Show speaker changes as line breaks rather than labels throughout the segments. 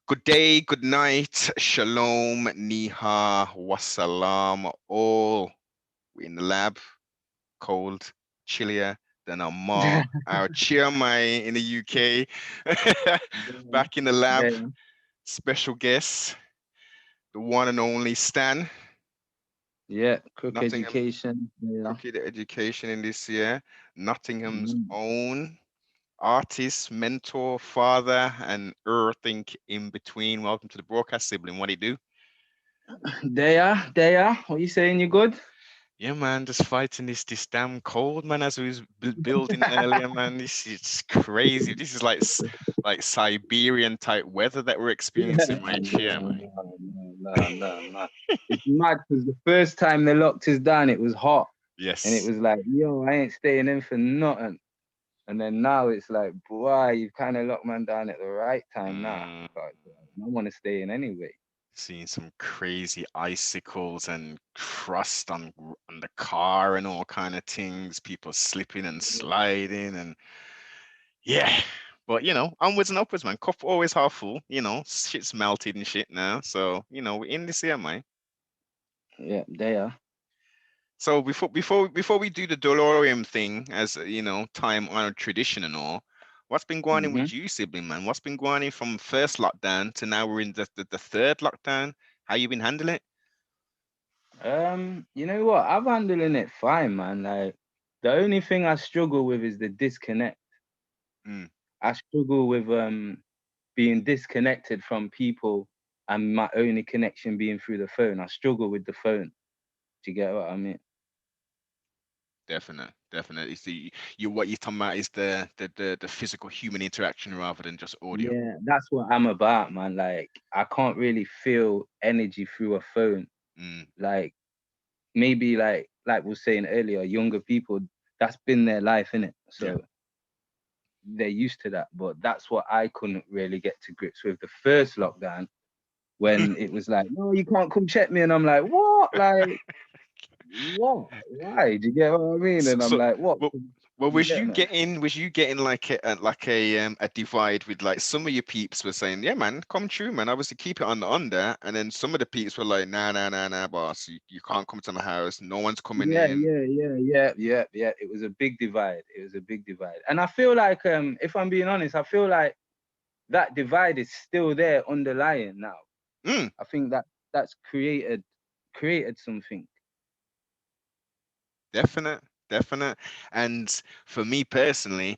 Good day, good night, shalom, niha, wassalam, all. We in the lab, cold, chillier than our chairman in the UK. Back in the lab,
Damn.
special guest, the one and only Stan,
Yeah, Cook
Nottingham
Education. Yeah.
Cricket Education in this year, Nottingham's
Mm.
own artist, mentor, father, and everything in between. Welcome to the broadcast sibling. What do you do?
There. What you saying? You good?
Yeah, man, just fighting this damn cold, man. As we was building earlier, man, this is crazy. This is like Siberian type weather that we're
Yeah.
experiencing right here,
No,
man.
no. It's mad because the first time they locked us down, it was hot, and it
Yes.
was like, yo, I ain't staying in for nothing. And then now it's like, boy, you've kind of locked man down at the right time now.
Mm,
But I want to stay in anyway.
seeing some crazy icicles and crust on the car and all kind of things. People slipping and sliding and yeah. But onwards and upwards, man. Cup always half full. Shit's melted and shit now. So we're in this year, man.
Yeah, there.
So before we do the DeLorean thing, as time honored tradition and all, what's been going on
Mm-hmm.
with you, sibling man? What's been going on from first lockdown to now we're in the third lockdown? How you been handling it?
You know what? I'm handling it fine, man. Like the only thing I struggle with is the disconnect.
Mm,
I struggle with being disconnected from people and my only connection being through the phone. I struggle with the phone. Do you get what I mean?
definitely. So you what you're talking about is the physical human interaction rather than just audio.
Yeah, that's what I'm about, man. Like I can't really feel energy through a phone.
Mm,
Like maybe like we were saying earlier, younger people, that's been their life, innit?
yeah.
So they're used to that. But that's what I couldn't really get to grips with the first lockdown when it was like, no, you can't come check me. And I'm like, what? Like, what? Why? Do you get what I mean?
So,
And I'm
so
like, what?
well, well,
You
was
get
you
me?
getting like a divide with like some of your peeps were saying, yeah, man, come true, man. Obviously keep it on the under, and then some of the peeps were like, nah, boss, you can't come to my house. No one's coming in.
Yeah. It was a big divide. It was a big divide. And I feel like, if I'm being honest, I feel like that divide is still there underlying now.
Mm,
I think that's created something.
definite, definite. And for me personally,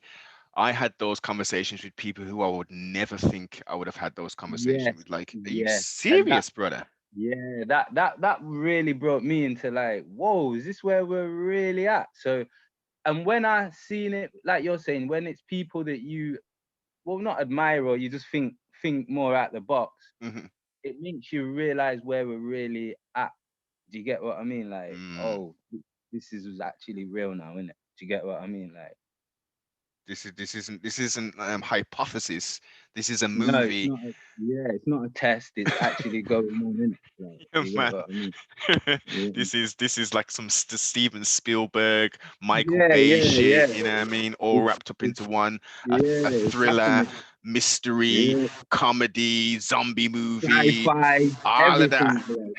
I had those conversations with people who I would never think I would have had those conversations
Yes,
with. Like, are you
yes. And that
serious, brother?
yeah, that really brought me into like, whoa, is this where we're really at? So, and when I seen it, like you're saying, when it's people that you, well, not admire or you just think more out the box,
Hmm.
it makes you realize where we're really at. Do you get what I mean? Like,
Mm.
oh, this is actually real now, isn't it? Do you get what I mean? Like,
This isn't hypothesis. This is a
no, it's
movie.
not. It's not a test. It's actually going on, isn't it? Like,
Yeah,
you get
man.
what I mean? Yeah,
This is like some Steven Spielberg, Michael
yeah,
Bay
yeah, yeah.
shit. You know what I mean? All
It's,
wrapped up
it's
into one. A
yeah, it's
thriller,
happening.
mystery,
Yeah,
comedy, zombie movie,
sci-fi,
all of that.
everything. Like.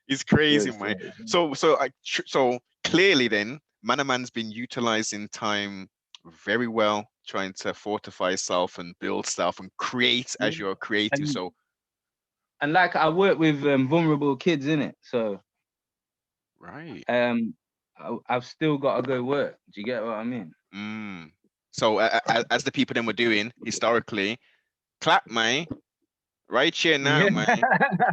It's
So
crazy,
it's
man.
like,
So clearly, then Manaman's been utilizing time very well, trying to fortify himself and build stuff and create
yeah.
as you're creative.
and
So
and like I work with vulnerable kids in it, so
right.
um, I've still got to go work. Do you get what I mean?
Mm. So as the people then were doing historically, clap, man, right here now,
Yeah,
man.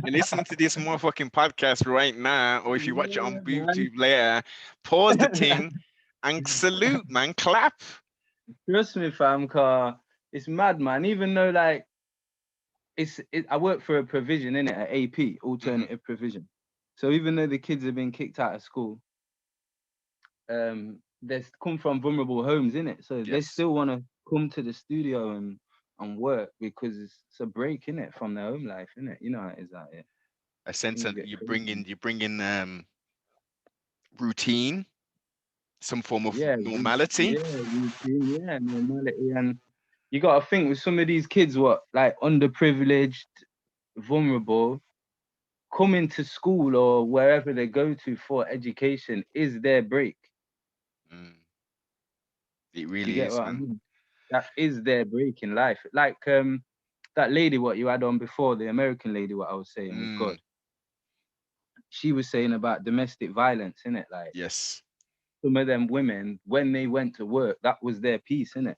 You're listening to this motherfucking podcast right now, or if you watch it on
yeah, man.
YouTube later, pause the thing and salute, man. Clap.
Trust me, fam, car. It's mad, man. Even though like I work for a provision in it at AP,
Hmm.
alternative provision. So even though the kids have been kicked out of school, they come from vulnerable homes in it, so they
Yes.
still want to come to the studio and work because it's a break in it from their home life, in it. You know how it is out here.
A sense
Things
of
get crazy.
you bring in routine, some form of
Yeah,
normality.
routine, yeah, normality, You got to think with some of these kids, what like underprivileged, vulnerable, coming to school or wherever they go to for education is their break.
Mm, it
Do you
really
get
is,
what I
man.
mean? That is their break in life. Like that lady what you had on before, the American lady, what I was saying with God.
Mm,
She was saying about domestic violence, innit? Like
yes.
some of them women, when they went to work, that was their piece, innit?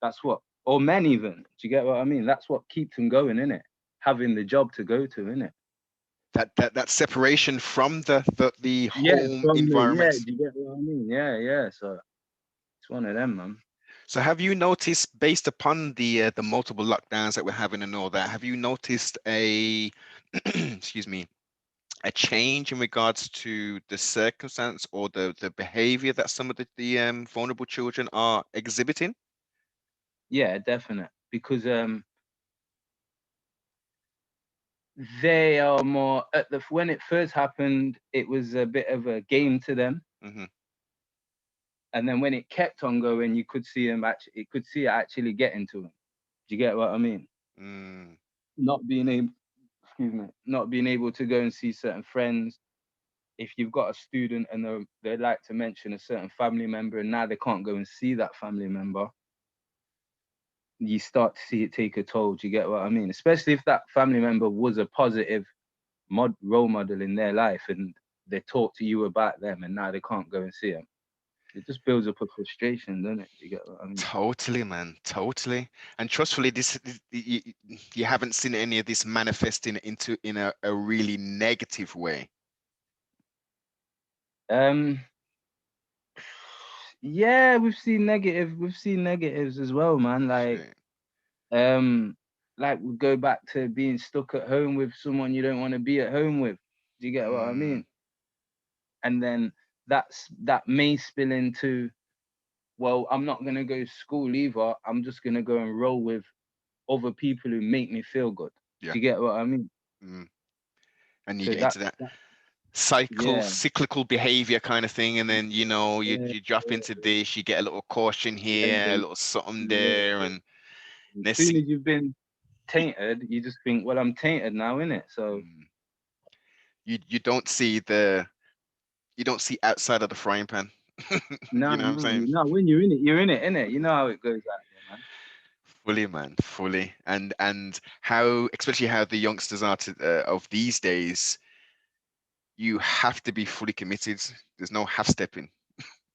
That's what, or men even. Do you get what I mean? That's what keeps them going, innit? Having the job to go to, innit?
That separation from the
Yeah,
home
from the yeah.
environment.
Do you get what I mean? Yeah, yeah. So it's one of them, man.
So have you noticed, based upon the multiple lockdowns that we're having and all that, have you noticed a excuse me, a change in regards to the circumstance or the behavior that some of the vulnerable children are exhibiting?
Yeah, definite. Because they are more at the when it first happened, it was a bit of a game to them,
Hmm.
and then when it kept on going, you could see them actually. It could see it actually getting to them. Do you get what I mean?
Mm,
Not being able, excuse me, not being able to go and see certain friends. If you've got a student and they like to mention a certain family member, and now they can't go and see that family member, you start to see it take a toll. Do you get what I mean? Especially if that family member was a positive role model in their life and they talk to you about them and now they can't go and see them. It just builds up a frustration, doesn't it? Do you get what I mean?
totally, man, totally. And trustfully, you haven't seen any of this manifesting into in a really negative way.
Um, yeah, we've seen negatives as well, man.
Shit.
Um, like we go back to being stuck at home with someone you don't want to be at home with. Do you get what I
Mm,
mean? And then that may spill into, well, I'm not gonna go to school either. I'm just gonna go and roll with other people who make me feel good.
yeah.
Do you get what I mean?
Mm. And you
So
get into that
yeah,
cyclical behavior kind of thing, and then you
yeah,
you drop into this, you get a little caution
and
here, a
then
little something
yeah,
there, and
as
let's
soon
see.
as you've been tainted, you just think, well, I'm tainted now, innit? So
Mm. You don't see the you don't see outside of the frying pan.
no,
You know what I'm
no,
saying?
when you're in it, innit? You know how it goes out there, man.
Fully, man, fully. And how, especially how the youngsters are of these days, you have to be fully committed. There's no half stepping,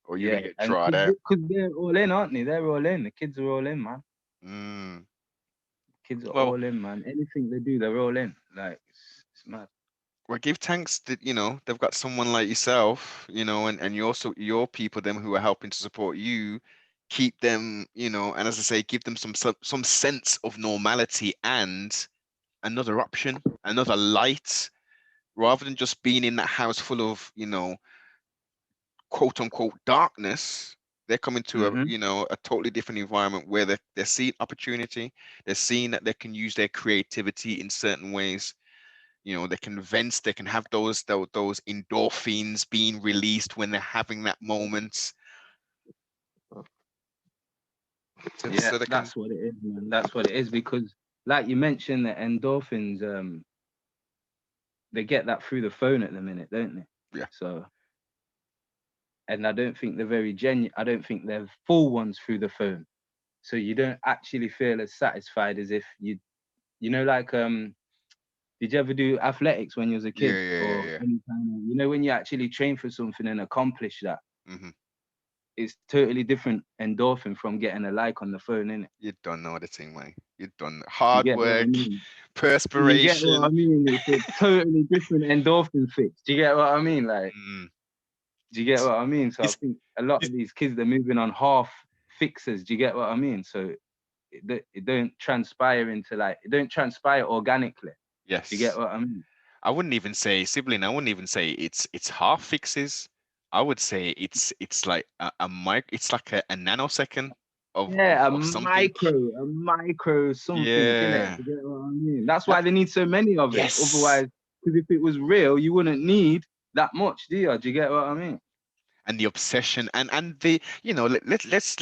or you're
Yeah,
gonna get
and
dried out.
because they're all in, aren't they? They're all in. The kids are all in, man.
Mm.
Kids are
Well,
all in, man. Anything they do, they're all in. Like it's mad.
well, give thanks that they've got someone like yourself, and you also your people, them who are helping to support you, keep them, and as I say, give them some sense of normality and another option, another light, rather than just being in that house full of, quote unquote darkness. They're coming to a,
Mm-hmm.
a totally different environment where they're seeing opportunity. They're seeing that they can use their creativity in certain ways. They can vent, they can have those endorphins being released when they're having that moment.
Yeah,
So they can,
that's what it is, man. That's what it is because, like you mentioned, the endorphins, they get that through the phone at the minute, don't they?
yeah,
So, and I don't think they're very genuine. I don't think they're full ones through the phone. So you don't actually feel as satisfied as if like did you ever do athletics when you was a
yeah,
kid
yeah, yeah,
or
yeah.
any kind of, when you actually train for something and accomplish that?
Hmm.
It's totally different endorphin from getting a like on the phone, innit?
You don't know the thing, man. You don't know.
You
Hard
get what I
work,
mean? You get what I
perspiration.
mean? It's a totally different endorphin fix. Do you get what I mean? Like,
Mm.
do you get what I mean? So I
It's,
think a lot
it's
of these kids they're moving on half fixes. Do you get what I mean? So it don't transpire into like it don't transpire organically. Do you get
yes.
what I mean?
I wouldn't even say sibling. I wouldn't even say it's half fixes. I would say it's like a mic. It's like a nanosecond of
Yeah,
of something.
a micro something in it.
Yeah.
You get what I mean? That's
That
why they need so many of it.
yes.
Otherwise, because if it was real, you wouldn't need that much, do you? Do you get what I mean?
And the obsession and the let's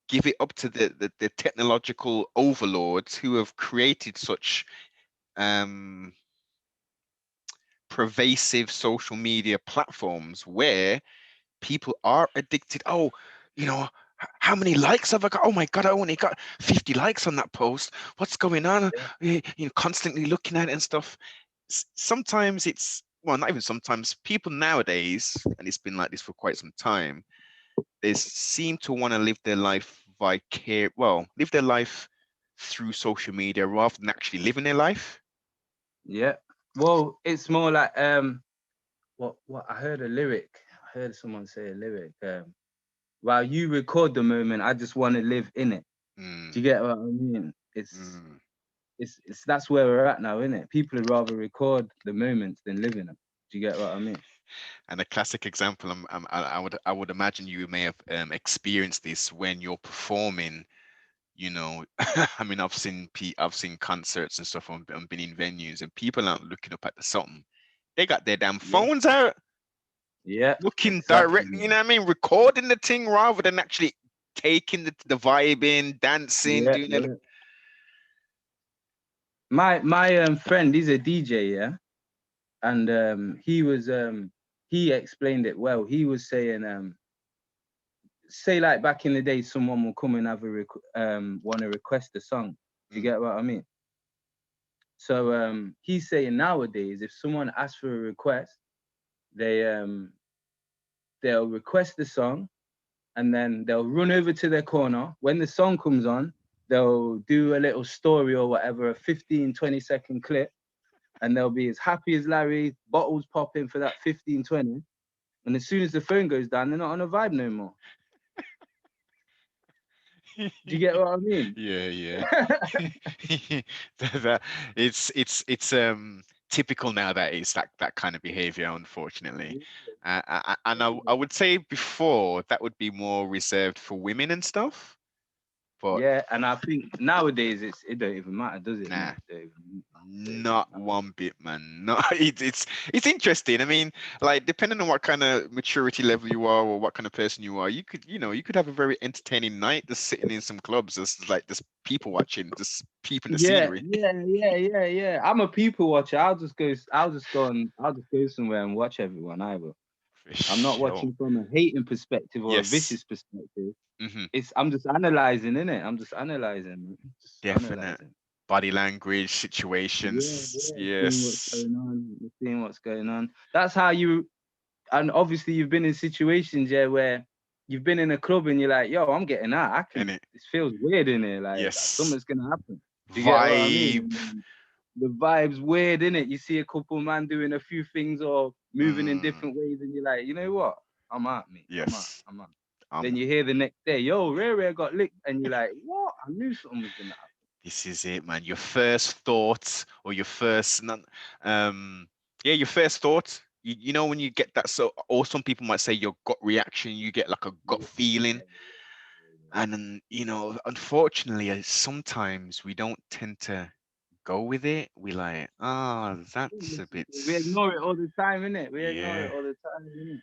give it up to the technological overlords who have created such um pervasive social media platforms where people are addicted. Oh, you know, how many likes have I got? Oh my God, I only got 50 likes on that post. What's going on?
Yeah.
Constantly looking at it and stuff. Sometimes it's, well, not even sometimes, people nowadays, and it's been like this for quite some time, they seem to want to live their life live their life through social media rather than actually living their life.
Yeah. Well, it's more like what I heard a lyric. I heard someone say a lyric. While you record the moment, I just want to live in it.
Mm,
Do you get what I mean?
mm.
It's that's where we're at now, isn't it? People would rather record the moments than live in them. Do you get what I mean?
And a classic example, I would imagine you may have experienced this when you're performing. I mean, I've seen concerts and stuff and been in venues, and people aren't looking up at the something. They got their damn
Yeah.
phones out,
Yeah.
looking
Exactly.
directly. You know what I mean? Recording the thing rather than actually taking the vibe in, dancing,
Yeah.
doing it.
Yeah. My friend, he's a DJ, yeah, and he explained it well. He was saying say like back in the day, someone will come and have want to request a song. Do you
Mm,
get what I mean? So he's saying nowadays, if someone asks for a request, they they'll request the song and then they'll run over to their corner. When the song comes on, they'll do a little story or whatever, a 15-20 second clip, and they'll be as happy as Larry, bottles popping for that 15-20. And as soon as the phone goes down, they're not on a vibe no more. Do you get what I mean?
yeah, yeah. That it's typical nowadays, that kind of behavior, unfortunately. And I would say before that would be more reserved for women and stuff, but
Yeah, and I think nowadays it don't even matter, does it?
nah,
Innit? Don't even
not
matter.
one bit, man. No, it's interesting. I mean, like depending on what kind of maturity level you are or what kind of person you are, you could have a very entertaining night just sitting in some clubs, just people watching, just peeping the
Yeah,
scenery.
yeah. I'm a people watcher. I'll just go somewhere and watch everyone. I will.
For
I'm not
sure.
watching from a hating perspective or a
Yes.
vicious perspective.
Hmm.
I'm just analyzing, innit? I'm just analyzing, man. Just
Definite
analyzing.
body language
Yeah.
situations.
Seeing what's
Yes.
going on. Seeing what's going on. That's how you. And obviously, you've been in situations, yeah, where you've been in a club and you're like, yo, I'm getting out. I
And
can.
it.
This feels weird in here. Like
Yes.
something's gonna happen. Do you get what I mean?
Vibe.
And then the vibe's weird, innit? You see a couple man doing a few things or moving in
Mm,
different ways, and you're like, you know what? I'm out, mate. I'm out.
yes.
I'm out. Then
Um.
you hear the next day, yo, Rare got licked, and you're like, what? I knew something was gonna happen.
This is it, man. Your first thought or your first um yeah, your first thought. When you get that, so, or some people might say your gut reaction, you get like a gut
Yeah,
feeling.
yeah,
And then, unfortunately, sometimes we don't tend to go with it. We like, that's a bit
we ignore it all the time, innit? We ignore it
yeah.
all the time, innit?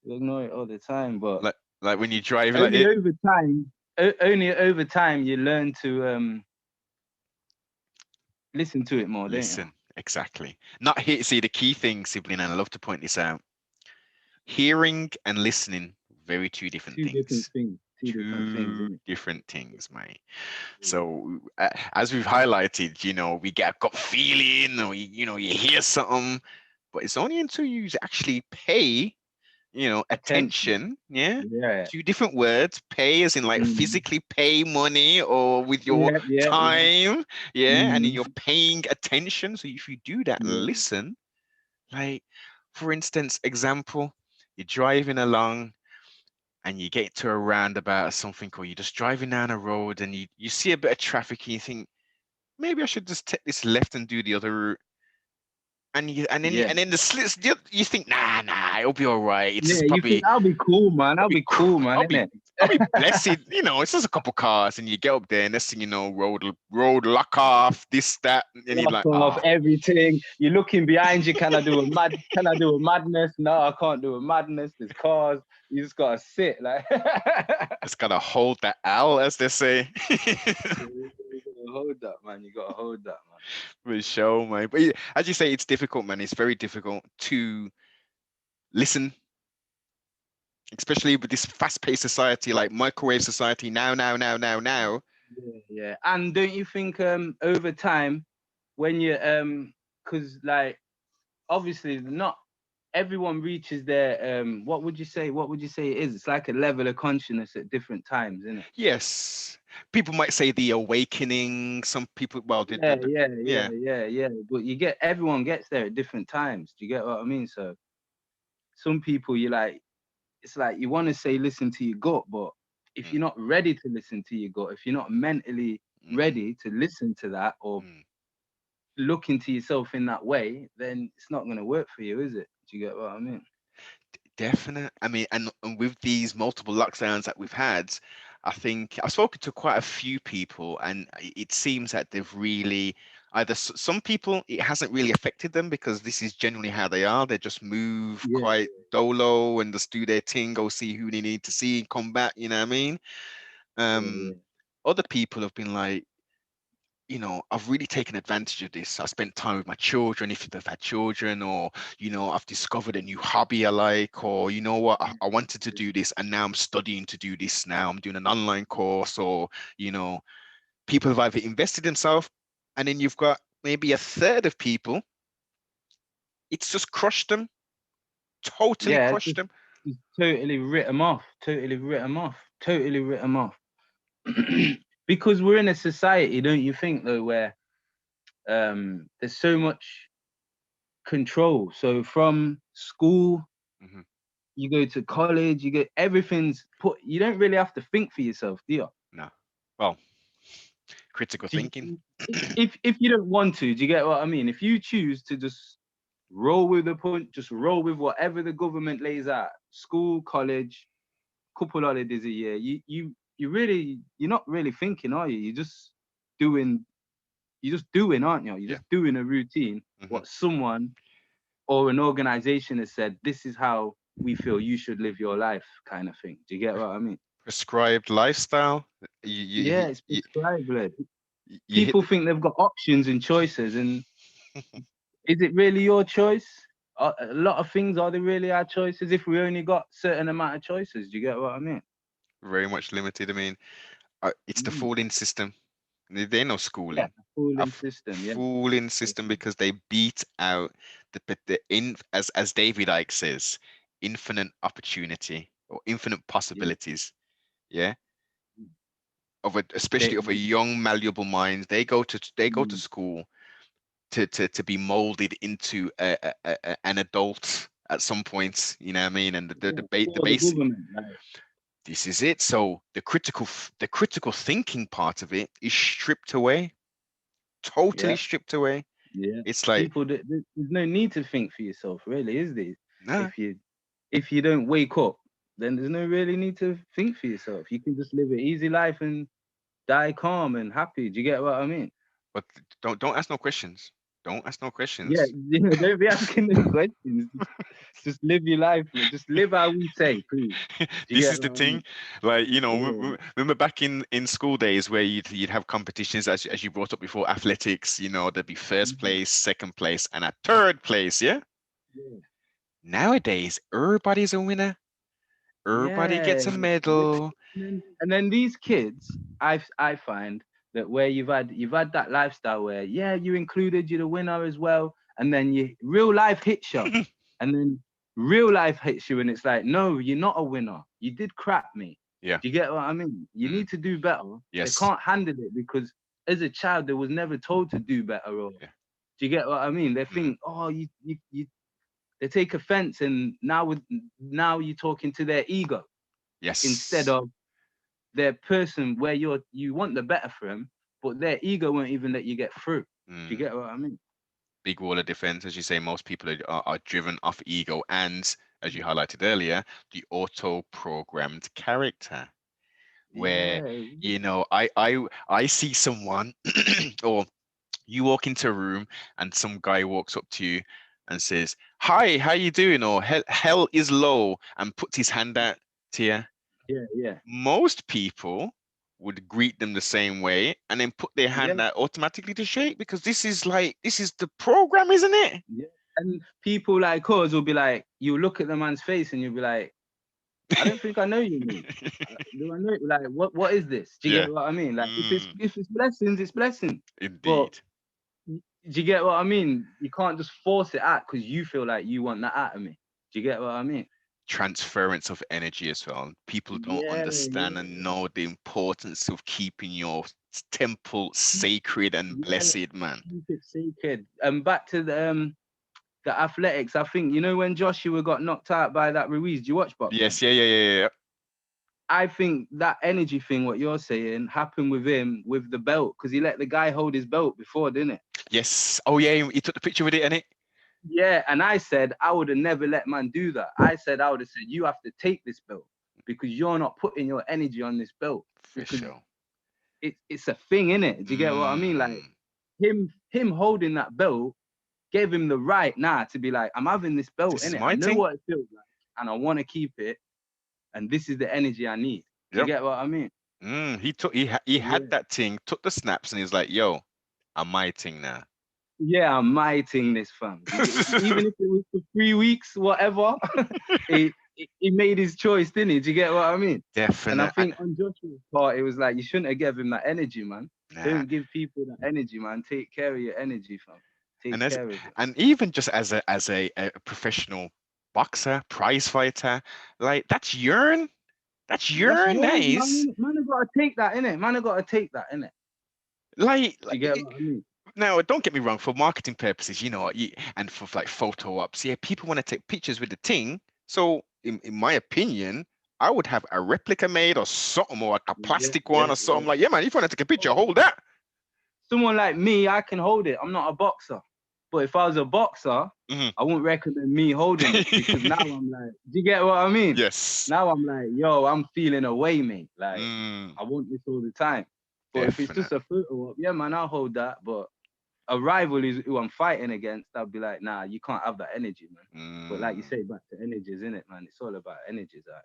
We ignore it all the time, but
Like when you drive like
only
it.
over time, only over time you learn to listen to it more, don't you?
Listen, exactly. Not here. See, the key thing, sibling, and I love to point this out: hearing and listening, very two different
Two different
things.
things. Two different things,
Two
isn't
different things, mate.
it?
So, as we've highlighted, we get a gut feeling, or you hear something, but it's only until you actually pay
Attention.
attention, yeah.
Yeah.
Two different words: pay as in like
Mm.
physically pay money or with your
Yeah.
time, yeah, and then
Mm.
you're paying attention. So if you do that and
Yeah.
listen, like, for instance, example, you're driving along and you get to a roundabout or something, or you're just driving down a road and you see a bit of traffic and you think, maybe I should just take this left and do the other route. And then
Yeah.
the slits, you think, nah, it'll be all right. It's
Yeah,
just
you think
probably
I'll be cool, man.
I'll
I'll
be,
be cool, man,
I'll be,
innit?
I'll be blessed. You know, it's just a couple cars, and you get up there, and next thing you know, road lock off, this, that, and you're
Lock
like,
off
ah,
everything. You're looking behind you. Can I do a madness? No, I can't do a madness. There's cars. You just gotta sit like.
just gotta hold that L, as they say.
You gotta hold that, man. You gotta hold that, man.
For sure, man. But yeah, as you say, it's difficult, man. It's very difficult to listen, especially with this fast-paced society, like microwave society. Now.
Yeah, yeah. And don't you think over time when you because like obviously not everyone reaches their what would you say it is? It's like a level of consciousness at different times, isn't it?
Yes, people might say the awakening. Some people, well,
Yeah, yeah, yeah,
yeah.
yeah, yeah. But you get everyone gets there at different times. Do you get what I mean? So some people you like it's like you want to say listen to your gut, but if
Mm,
you're not ready to listen to your gut, if you're not mentally
mhm,
ready to listen to that or
mm.
look into yourself in that way, then it's not going to work for you, is it? Do you get what I mean?
Definite. I mean, and with these multiple lockdowns that we've had, I think I've spoken to quite a few people, and it seems that they've really either some people it hasn't really affected them because this is generally how they are. They just move
Yeah,
quite dolo and just do their thing, go see who they need to see and come back. You know what I mean?
yeah,
Um,
yeah,
Other people have been like, I've really taken advantage of this. I spent time with my children, if they've had children, or, I've discovered a new hobby I like, or, you know what, I wanted to do this and now I'm studying to do this now. I'm doing an online course, or, you know, people have either invested themselves, and then you've got maybe a third of people, it's just crushed them, totally
yeah.
crushed them.
Just totally writ them off. Totally writ them off. Totally writ them off. Because we're in a society, don't you think, though, where there's so much control. So from school,
Hmm.
you go to college, you get everything's put. You don't really have to think for yourself, do you?
No. Well, critical
Do
thinking.
if you don't want to, do you get what I mean? If you choose to just roll with the punch, just roll with whatever the government lays out, school, college, couple holidays a year, you're not really thinking, are you? Doing you're just doing, aren't you? You're
Yeah.
just doing a routine,
Hmm.
what someone or an organization has said, this is how we feel you should live your life, kind of thing. Do you get what I mean?
Prescribed lifestyle.
Yeah, it's prescribed. Like,
You hit
people think they've got options and choices, and is it really your choice? A lot of things are they really our choices if we only got certain amount of choices? Do you get what I mean?
very much limited. I mean, it's the
Mm.
fooling system. They're no
Yeah,
schooling. A
fooling system. Yeah,
fooling system because they beat out as David Icke says, infinite opportunity or infinite
yeah.
possibilities. Yeah,
They,
especially of a
they,
young malleable mind. They go to
mm,
school to be molded into an adult at some point. You know what I mean? And
yeah,
the
for the
basic.
government, like,
This is it. So the critical thinking part of it is stripped away, totally
yeah,
stripped away.
yeah.
It's like,
People, there's no need to think for yourself, really, is there?
nah,
If you if you don't wake up, then there's no really need to think for yourself. You can just live an easy life and die calm and happy. Do you get what I mean?
but don't ask no questions. Don't ask no
Yeah,
questions.
don't be asking no questions. Just live your life, man. Just live how we say, please. Do you
This
get
is the
what I
thing.
mean?
Like,
Yeah,
remember back in school days where you'd have competitions as you brought up before, athletics, there'd be first
mhm,
place, second place, and a third place, yeah?
yeah,
Nowadays, everybody's a winner. Everybody
yeah.
gets a medal.
And then these kids, I find that where you've had that lifestyle where yeah you included you're the winner as well, and then you real life hits you, and then real life hits you, and it's like no you're not a winner. You did crap me.
Yeah.
Do you get what I mean? You
Mm,
need to do better. They
yes.
can't handle it because as a child they was never told to do better. Or
Yeah.
do you get what I mean? They
Mm,
think oh you they take offense, and now you're talking to their ego instead
yes.
of their person where you want the better for them, but their ego won't even let you get through. Do you
Mm.
get what I mean?
Big wall of defense, as you say. Most people are driven off ego and as you highlighted earlier, the auto-programmed character, where
Yeah,
I see someone or you walk into a room and some guy walks up to you and says, "Hi, how you doing?" or "Hell is low," and puts his hand out to you.
yeah, yeah,
Most people would greet them the same way and then put their
yeah,
hand out automatically to shake because this is the program, isn't it?
yeah. And people like us will be like, you look at the man's face and you'll be like, I don't think I know you, mate. Do I know? Like, what is this? Do you
Yeah.
get what I mean? Like,
Mm,
if it's blessings, it's blessing. But
indeed.
do you get what I mean? You can't just force it out because you feel like you want that out of me. Do you get what I mean?
Transference of energy as well. People don't
Yeah,
understand and
yeah,
know the importance of keeping your temple sacred and
yeah.
blessed, man.
Keep it sacred. Back to the athletics. I think you know when Joshua got knocked out by that Ruiz. Do you watch boxing?
Yes, yeah, yeah, yeah, yeah.
I think that energy thing, what you're saying, happened with him with the belt because he let the guy hold his belt before, didn't it?
Yes. Oh yeah, he took the picture with it, and it
Yeah, and I said I would have never let man do that. I said I would have said you have to take this belt because you're not putting your energy on this belt
for
because
sure.
it's a thing in it. Do you get what I mean? Like
Mm,
him holding that belt gave him the right now to be like, I'm having this belt
this
in
is
it. I
my
know
thing.
what it feels like, and I want to keep it. And this is the energy I need. Do you
Yep.
get what I mean?
He had
Yeah.
that thing, took the snaps, and he's like, "Yo, I'm my thing now."
Yeah, I'm mighting this fam. Even if it was for 3 weeks, whatever, he made his choice, didn't he? Do you get what I mean? And I
Definite.
think on Joshua's part, it was like you shouldn't have given him that energy, man.
Nah.
Don't give people that energy, man. Take care of your energy, fam.
And
Take
as
care of it.
and even just as a professional boxer, prize fighter, like that's
That's
urine. That
yours,
is
man. Man, have got to take that in it. Man, have got to take that in it. Do
like
you get what I mean?
now. Don't get me wrong. For marketing purposes, and for like photo ops, yeah, people want to take pictures with the thing. So, in my opinion, I would have a replica made or something, or a
Yeah,
plastic one
yeah,
or something.
yeah.
Like, yeah, man, if you want to take a picture,
Oh,
hold that.
someone like me, I can hold it. I'm not a boxer. But if I was a boxer,
Mhm.
I wouldn't recommend me holding it because now I'm like, do you get what I mean?
Yes.
Now I'm like, yo, I'm feeling away, mate. Like,
Mm,
I want this all the time. But if it's just
definite.
a photo op, yeah, man, I'll hold that. But a rival is who I'm fighting against, I'll be like, nah, you can't have that energy, man. But like you
Mm.
say, back to energies, isn't it, man? It's all about energies out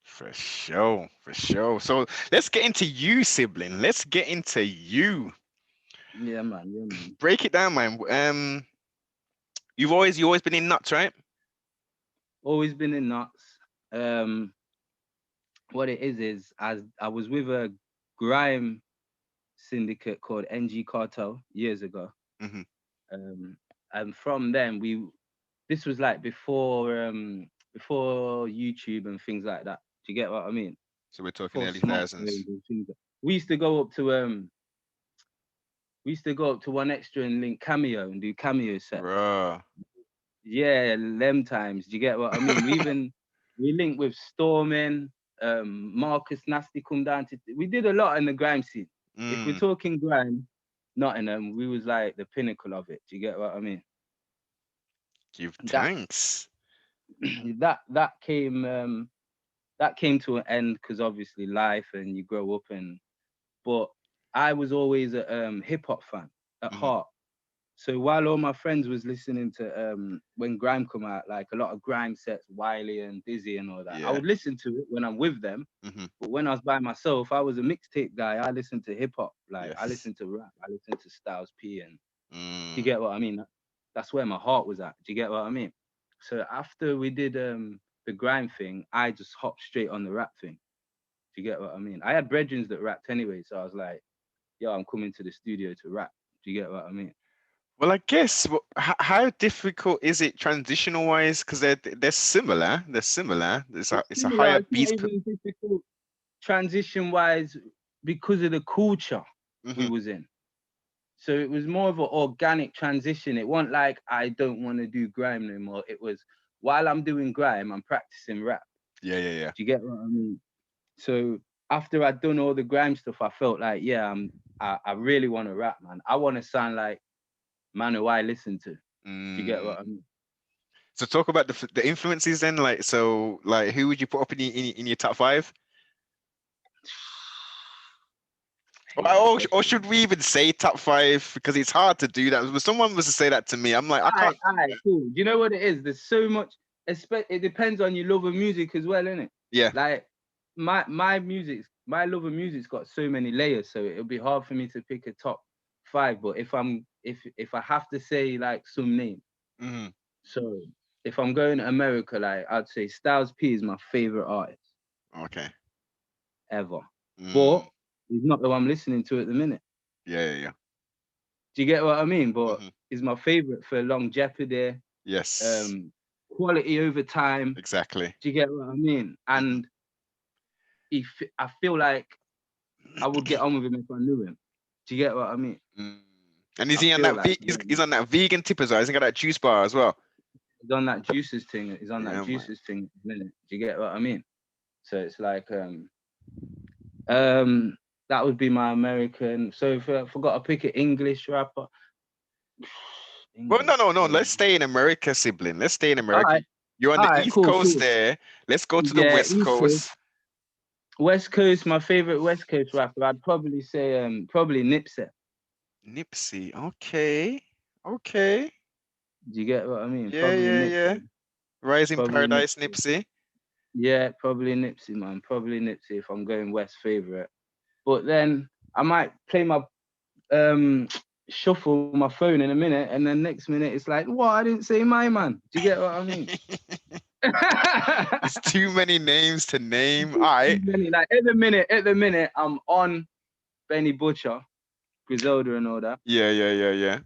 For sure, for sure. So let's get into you, sibling. Let's get into you.
here. Yeah, man. Yeah, man.
Break it down, man. You always been in nuts, right?
Always been in nuts. Um, what it is as I was with a grime syndicate called NG Cartel years ago.
Hmm.
Um, and from then this was like before YouTube and things like that. Do you get what I mean?
So we're talking
Before
early
smartphones
thousands,
and things. We used to go up to One Extra and link Cameo and do Cameo sets.
bruh.
Yeah, them times. Do you get what I mean? We linked with Stormin, Marcus Nasty come down to. We did a lot in the grime scene. If we're
Mm,
talking grime, Nottingham, we was like the pinnacle of it. Do you get what I mean?
give
That
thanks.
that came to an end because obviously life and you grow up but I was always a hip hop fan at
Hmm.
heart. So while all my friends was listening to when grime come out, like a lot of grime sets, Wiley and Dizzy and all that, I
Yeah.
would listen to it when I'm with them.
Hmm.
But when I was by myself, I was a mixtape guy. I listened to hip hop, like I
Yes.
listened to rap, I listened to Styles P, and do you
Mm.
get what I mean? That's where my heart was at. Do you get what I mean? So after we did the grime thing, I just hopped straight on the rap thing. Do you get what I mean? I had brethren that rapped anyway, so I was like, yo, I'm coming to the studio to rap. Do you get what I mean?
Well, I guess how difficult is it transitional wise? Because they're similar. They're similar.
It's
It's a
similar.
higher
It's not
beats per.
even difficult transition wise because of the culture we
Hmm.
was in. So it was more of an organic transition. It wasn't like I don't want to do grime no more. It was while I'm doing grime, I'm practicing rap.
Yeah, yeah, yeah.
Do you get what I mean? So after I'd done all the grime stuff, I felt like, yeah, I really want to rap, man. I want to sound like man who I listen to. Do you get
Mm.
what I mean?
So talk about the influences then. Like, so like, who would you put up in your top five?
Hate
Or
question.
should we even say top five? Because it's hard to do that. If someone was to say that to me, I'm like, I can't.
All right, cool. You know what it is? There's so much. It depends on your love of music as well, innit?
Yeah.
Like my love of music's got so many layers, so it'll be hard for me to pick a top five. But if I have to say like some name,
Hmm.
so if I'm going to America, like I'd say Styles P is my favorite artist
Okay.
ever. But
Mm.
he's not the one I'm listening to at the minute.
Yeah, yeah,
Do you get what I mean?
yeah.
But he's my favorite for longevity,
Yes,
um, quality over time.
exactly.
Do you get what I mean?
Hmm.
And I feel like I would get on with him if I knew him. Do you get what I mean?
Mm. And is
I
he on
feel
that?
like
He's on that vegan tip as well. He's got that juice bar as well.
he's on that juices thing. He's on that
Yeah, man.
juices thing. Minute. Do you get what I mean? So it's like that would be my American. So if I forgot to pick an English rapper,
Well, no,
English.
no, no. Let's stay in America, sibling. Let's stay in
All
America.
right,
You're on
all
the
right,
East
cool,
Coast
cool.
there. Let's go to the
Yeah,
West
East Coast,
Coast.
West Coast. My favorite West Coast rapper, I'd probably say probably Nipsey.
Nipsey. Okay. Okay.
Do you get what I mean?
Yeah,
Probably
yeah, yeah.
Nipsey.
Rising
Probably
Paradise,
Nipsey.
Nipsey.
Yeah, probably Nipsey, man. Probably Nipsey if I'm going West favorite. But then I might play my um shuffle my phone in a minute, and then next minute it's like, what? I didn't say my man. Do you get what I mean?
There's too many names to name. All
Too
right.
many. Like at the minute, I'm on Benny Butcher, Griselda, and all that.
Yeah, yeah, yeah, yeah.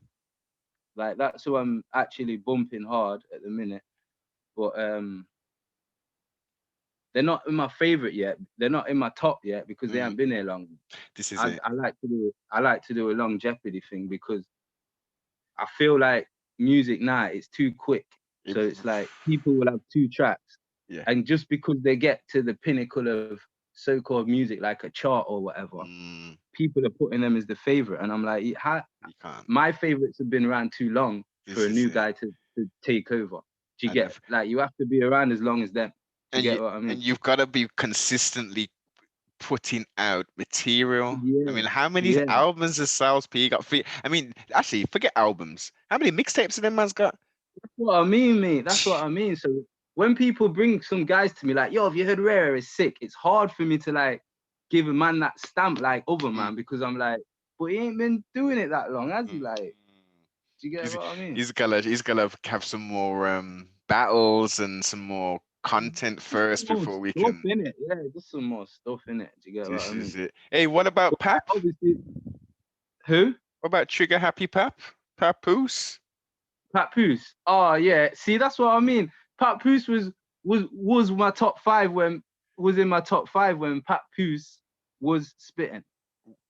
Like that's who I'm actually bumping hard at the minute. But they're not in my favorite yet. They're not in my top yet because they
Mm,
haven't been there long.
this is it.
I like to do a long Jeopardy thing because I feel like music now is too quick.
It-
So it's like people will have two tracks,
yeah.
and just because they get to the pinnacle of so-called music, like a chart or whatever,
Mm,
people are putting them as the favorite, and I'm like,
you can't.
my favorites have been around too long for
This
a
is
new
it.
guy to take over. Do you
And
get
if
like you have to be around as long as them? Do you
and you
get what I mean?
and you've got to be consistently putting out material. I
Yeah,
mean, how many
yeah.
albums has Styles P got? I mean, actually, forget albums. How many mixtapes have them man's got?
That's what I mean, mate. That's what I mean. So when people bring some guys to me like, yo, have you heard Rare is sick? It's hard for me to like give a man that stamp like other
Mm,
man because I'm like, but he ain't been doing it that long, has he?
mm.
Like, do you get
He's
what I mean?
he's gotta have some more battles and some more content
Just some
first
more
before we
stuff
can.
in it. Yeah, just some more stuff in it. Do you get what
This
I
is
mean?
it. Hey, what about
But like,
Pap?
obviously, who?
What about Trigger Happy Pap? Papoose?
Papoose. Oh yeah. See, that's what I mean. Papoose was my top five when was in my top five when Papoose was spitting.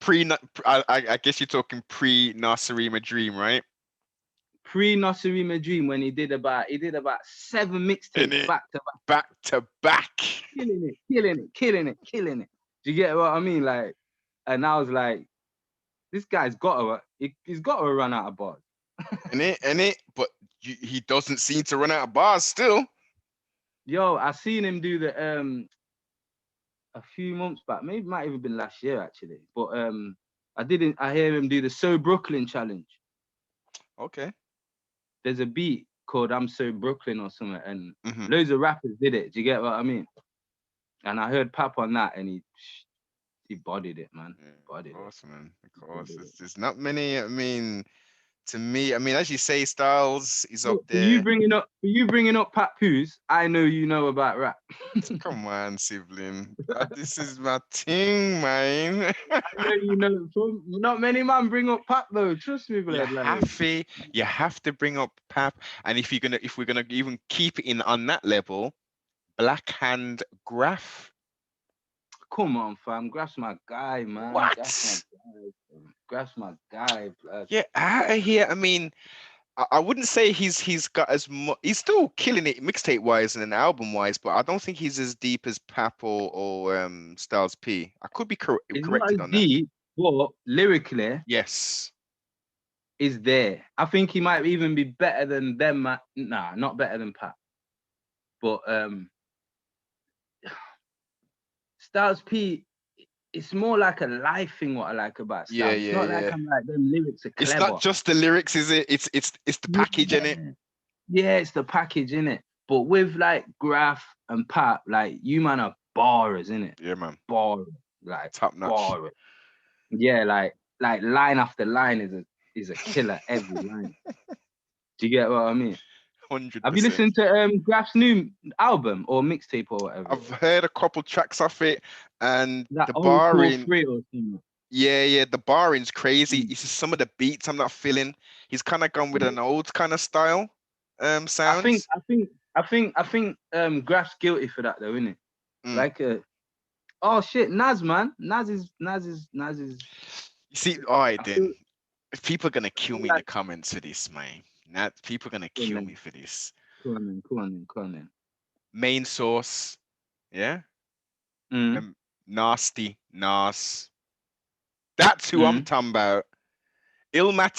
Pre, I guess you're talking pre Nasarima Dream, right?
Pre Nasirima Dream when he did about seven
And
mixtapes
it
back to back,
back to back.
killing it, killing it, killing it, killing it. Do you get what I mean? Like, and I was like, this guy's he's got to run out of bars.
But he doesn't seem to run out of bars still.
Yo, I seen him do the a few months back, maybe might even been last year actually. But I hear him do the So Brooklyn challenge.
Okay.
There's a beat called I'm So Brooklyn or something, and
Hmm.
loads of rappers did it. Do you get what I mean? And I heard Pap on that, and he bodied it, man.
Yeah,
Bodied
of
it.
course, man. Of course.
Bodied it.
There's not many. I mean, to me, I mean, as you say, Styles is up
Look,
there.
for you bringing up Papoose, I know you know about rap.
Come on, sibling. This is my thing, man.
I know you know. Not many man bring up Pap though. Trust me,
you
blood. Like,
have to, you have to bring up Pap, and if we're gonna even keep it in on that level, Black Hand Graph.
come on, fam. Grab's my guy, man. Grab's my
What?
guy. Fam. Grab's my guy, blood.
Yeah, out of here. I mean, I wouldn't say he's got as much. He's still killing it mixtape wise and then album wise, but I don't think he's as deep as Pap or Styles P. I could be
It's not
corrected
as
on that.
deep, but lyrically,
Yes.
is there. I think he might even be better than them. Nah, not better than Pat, but Styles P. It's more like a life thing. What I like about
Yeah,
Styles, it's
yeah,
not like
yeah.
I'm like them lyrics are
It's not
clever.
just the lyrics, is it? It's the package in it.
Yeah, yeah, it's the package in it. But with like Graph and Pat, like you man are bars in it,
Yeah, man.
bars, like
Top notch.
bars. Yeah, like line after line is a killer every line. Do you get what I mean? Have you
100%.
listened to Graph's new album or mixtape or whatever it
I've
is?
heard a couple tracks off it, and
That
the
old school
barring,
free or something.
yeah, yeah, the barring's crazy.
Mm.
It's just some of the beats I'm not feeling. He's kind of gone with
Yeah.
an old kind of style,
I think
sounds.
I think I think Graph's guilty for that though, isn't it?
Mm.
Like oh shit, Nas man. Nas is
You see, all right
I feel
then. People are gonna
I
kill
feel
me in the
like
comments for this, man. Now people are gonna
go on
kill me
then,
for this.
go on then, go on then, go on then.
Main source, yeah.
Mm,
Nasty, Nas. That's who I'm
mm.
talking about.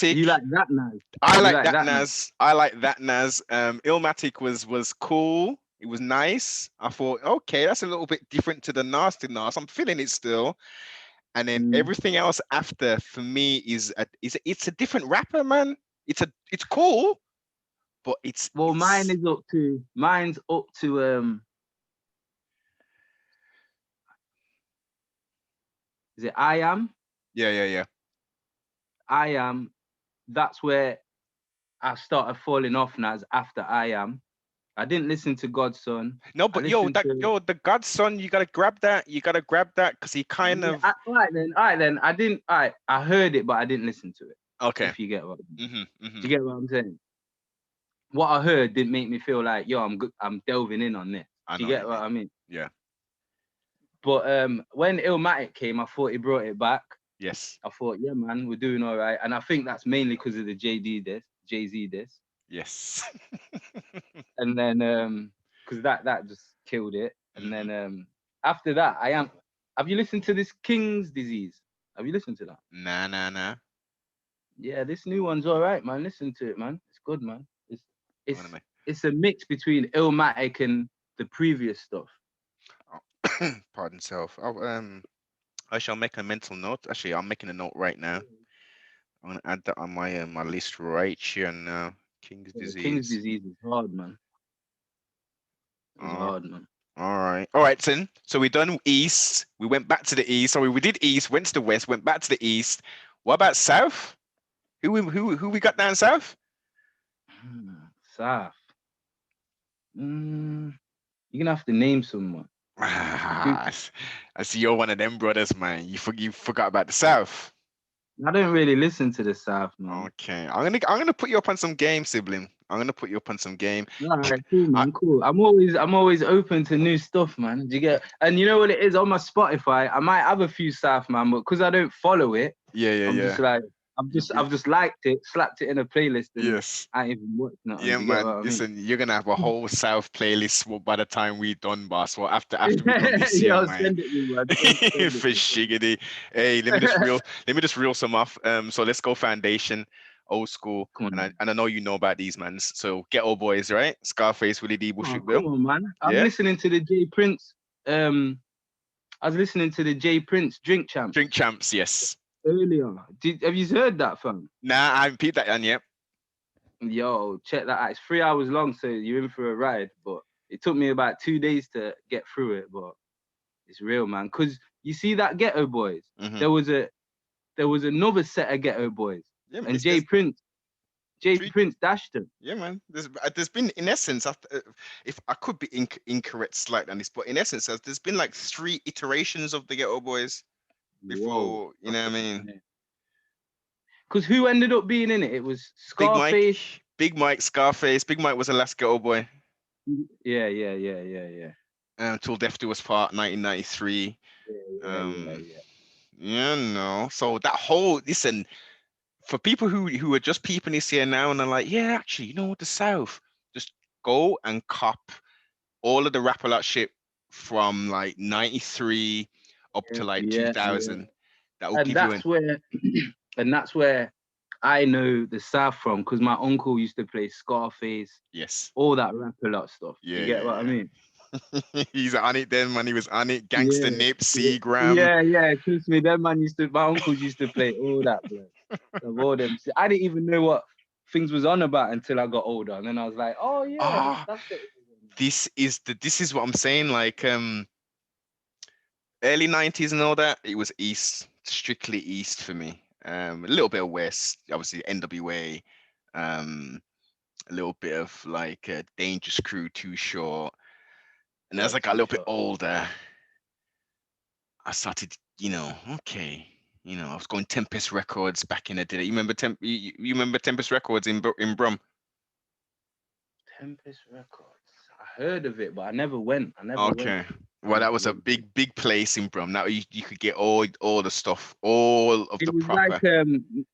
You
Illmatic.
like that Nas?
I
You
like
like
that
that Nas?
Nas. I like that Nas. Illmatic was cool. It was nice. I thought, okay, that's a little bit different to the nasty Nas. I'm feeling it still. And then
Mm.
everything else after for me it's a different rapper, man. It's cool, but
Well,
it's
mine's up to is it I am?
yeah, yeah, yeah.
I am. That's where I started falling off Nas after I am. I didn't listen to Godson.
No,
I
but
listened to
the Godson, you gotta grab that. You gotta grab that because he kind
yeah,
of
all right then. I didn't I heard it, but I didn't listen to it.
okay.
If you get what I mean.
Mm-hmm.
Do you get what I'm saying? What I heard didn't make me feel like, yo, I'm good, I'm delving in on this.
I
Do
know
you
what
get
you
what
mean.
I mean?
Yeah.
But when Illmatic came, I thought he brought it back.
Yes.
I thought, yeah, man, we're doing all right. And I think that's mainly because of the Jay Z this.
Yes.
And then because that just killed it. And
hmm
then after that, I am. Have you listened to this King's Disease? Have you listened to that?
Nah, nah, nah.
Yeah, this new one's all right, man. Listen to it, man. It's good, man.
I'm gonna
It's
make.
it's a mix between Illmatic and the previous stuff.
Pardon self. I shall make a mental note. Actually, I'm making a note right now. I'm gonna add that on my list right here now. King's
Yeah, King's
disease.
Disease is hard, man. It's
Uh,
hard, man.
all right, then. So we done east. We went back to the east. Sorry, we did east. Went to the west. Went back to the east. What about south? Who we got down south?
Saf. You're gonna have to name someone. Who-
Ah, I see you're one of them brothers, man. You forgot about the south.
I don't really listen to the South, man.
Okay, I'm gonna put you up on some game, sibling. I'm gonna put you up on some game.
All right, cool, man, cool. I'm always open to new stuff, man. Do you get? And you know what it is on my Spotify? I might have a few South, man, but because I don't follow it,
Yeah, yeah,
I'm just
yeah.
like,
You,
I've just liked it, slapped it in a playlist, and
yes.
I ain't even watched nothing.
Yeah,
Do you get
man.
what I mean?
Listen, you're gonna have a whole South playlist by the time we done, boss. Well, after we done this year,
Yo,
man.
send it me, man. Send it
For
me.
shiggity. Hey, let me just reel some off. So let's go foundation, old school,
Come on,
and I know you know about these mans. So Ghetto Boys, right? Scarface, Willie D,
oh,
Bushwick Bill.
come on, man. I'm
Yeah.
listening to the J Prince. Um, I was listening to the J Prince Drink
Drink
Champs
champs, yes.
earlier. Have you heard that, fam?
Nah, I haven't peeped that on yet.
Yo, check that out. It's 3 hours long, so you're in for a ride. But it took me about 2 days to get through it. But it's real, man. Cause you see that Ghetto Boys.
hmm
There was a there was another set of Ghetto Boys,
Yeah,
and
there's
Jay
three.
Prince dashed them.
Yeah, man. There's been in essence, if I could be incorrect slightly on this, but in essence, there's been like three iterations of the Ghetto Boys
Whoa.
before. You know what I mean?
Cause who ended up being in it? It was
Big Mike,
Scarface.
Big Mike, Scarface. Big Mike was the last Ghetto Boy.
Yeah.
Until Death Do Us Part, 1993. Um,
Yeah.
yeah, no. So that whole listen for people who are just peeping this here now and are like, yeah, actually, you know what, the South, just go and cop all of the rap a lot shit from like 93 up to like
Yeah.
2000. That will
And
give you an
that's where, and that's where I know the South from because my uncle used to play Scarface,
Yes.
all that rap a lot stuff. Do
Yeah,
you get what I
yeah,
mean?
yeah. He's on it then, man. He was on it. Gangster
Yeah.
Nipsey, Graham.
Yeah, yeah. Trust me, that man used to. My uncles used to play all that, bro. Of all them. I didn't even know what things was on about until I got older, and then I was like, oh yeah,
Ah,
that's what.
this is what I'm saying. Like early 90s and all that, it was East, strictly East for me. A little bit of West, obviously NWA, a little bit of like Dangerous Crew, Too Short. And
Yeah,
as I got a
too
little bit
short.
older, I started, okay, I was going Tempest Records back in the day. You remember Tempest Records in Brum?
Tempest Records. I heard of it, but I never went. I never went.
Okay.
I
Well,
never
that was a
went.
big place in Brum. Now you could get all the stuff, all of
It
the
was like
proper.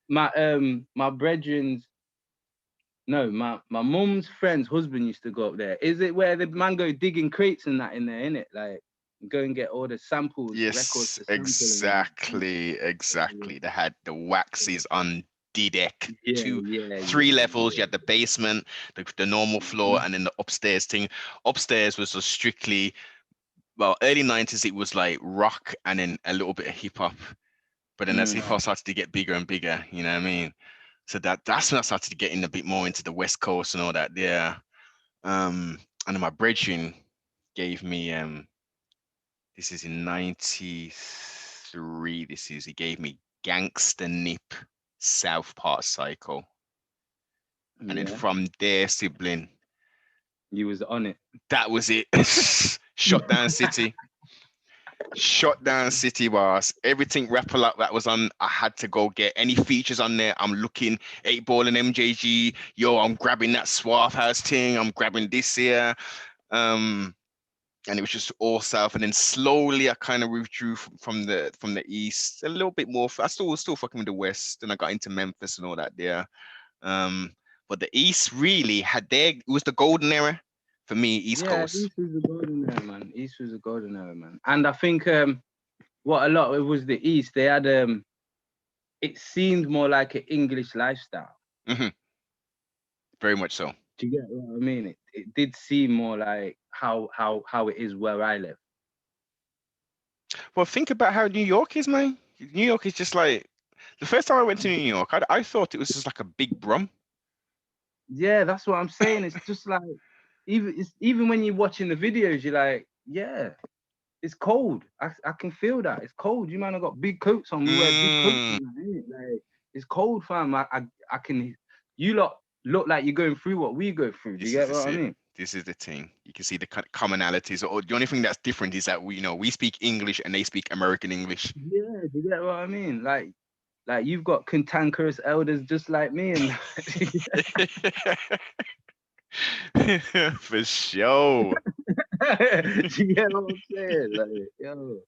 my brethren's no, my mum's friend's husband used to go up there. Is it where the man go digging crates and that in there, innit? Like go and get all the samples, records
Yes,
to sample and that.
exactly,
Yeah,
exactly. They had the waxes on D-deck,
yeah,
two,
yeah,
three
yeah,
levels. You
yeah.
had the basement, the normal floor,
Mhm.
and then the upstairs thing. Upstairs was just strictly, well, early 90s, it was like rock and then a little bit of hip hop. But then as hip
Mm.
hop started to get bigger and bigger, you know what I mean? So that's when I started getting a bit more into the West Coast and all that. Yeah. And then my brethren gave me this is in 93. He gave me Gangster Nip South Part Psycho. And then
Yeah,
from there, sibling,
you was on it.
that was it. Shut down city. Shut down city bars. Everything rap a lot that was on, I had to go get any features on there. I'm looking 8 Ball and MJG. Yo, I'm grabbing that Swarf House thing. I'm grabbing this here. Um, and it was just all south. And then slowly I kind of withdrew from the east a little bit more. I still was still fucking with the west, and I got into Memphis and all that there. Um, but the east really had it was the golden era for me, East
Yeah,
Coast.
East was a golden era, man. East was a golden era, man. And I think what a lot it was the East. They had it seemed more like an English lifestyle.
Hmm. Very much so.
Do you get what I mean? It did seem more like how it is where I live.
Well, think about how New York is, man. New York is just like the first time I went to New York, I thought it was just like a big brum.
Yeah, that's what I'm saying. It's just like even when you're watching the videos, you're like, yeah, it's cold. I can feel that. It's cold. You man, I got big coats on. We wear big coats
Mm,
and that, innit? Like it's cold, fam. I can you lot look like you're going through what we go through. Do you
this is
get
this
what I
it.
mean?
This is the thing. You can see the commonalities. Or the only thing that's different is that we speak English and they speak American English.
Yeah, do you get what I mean? Like you've got cantankerous elders just like me and
For sure.
do you get what I'm saying? Like, yo.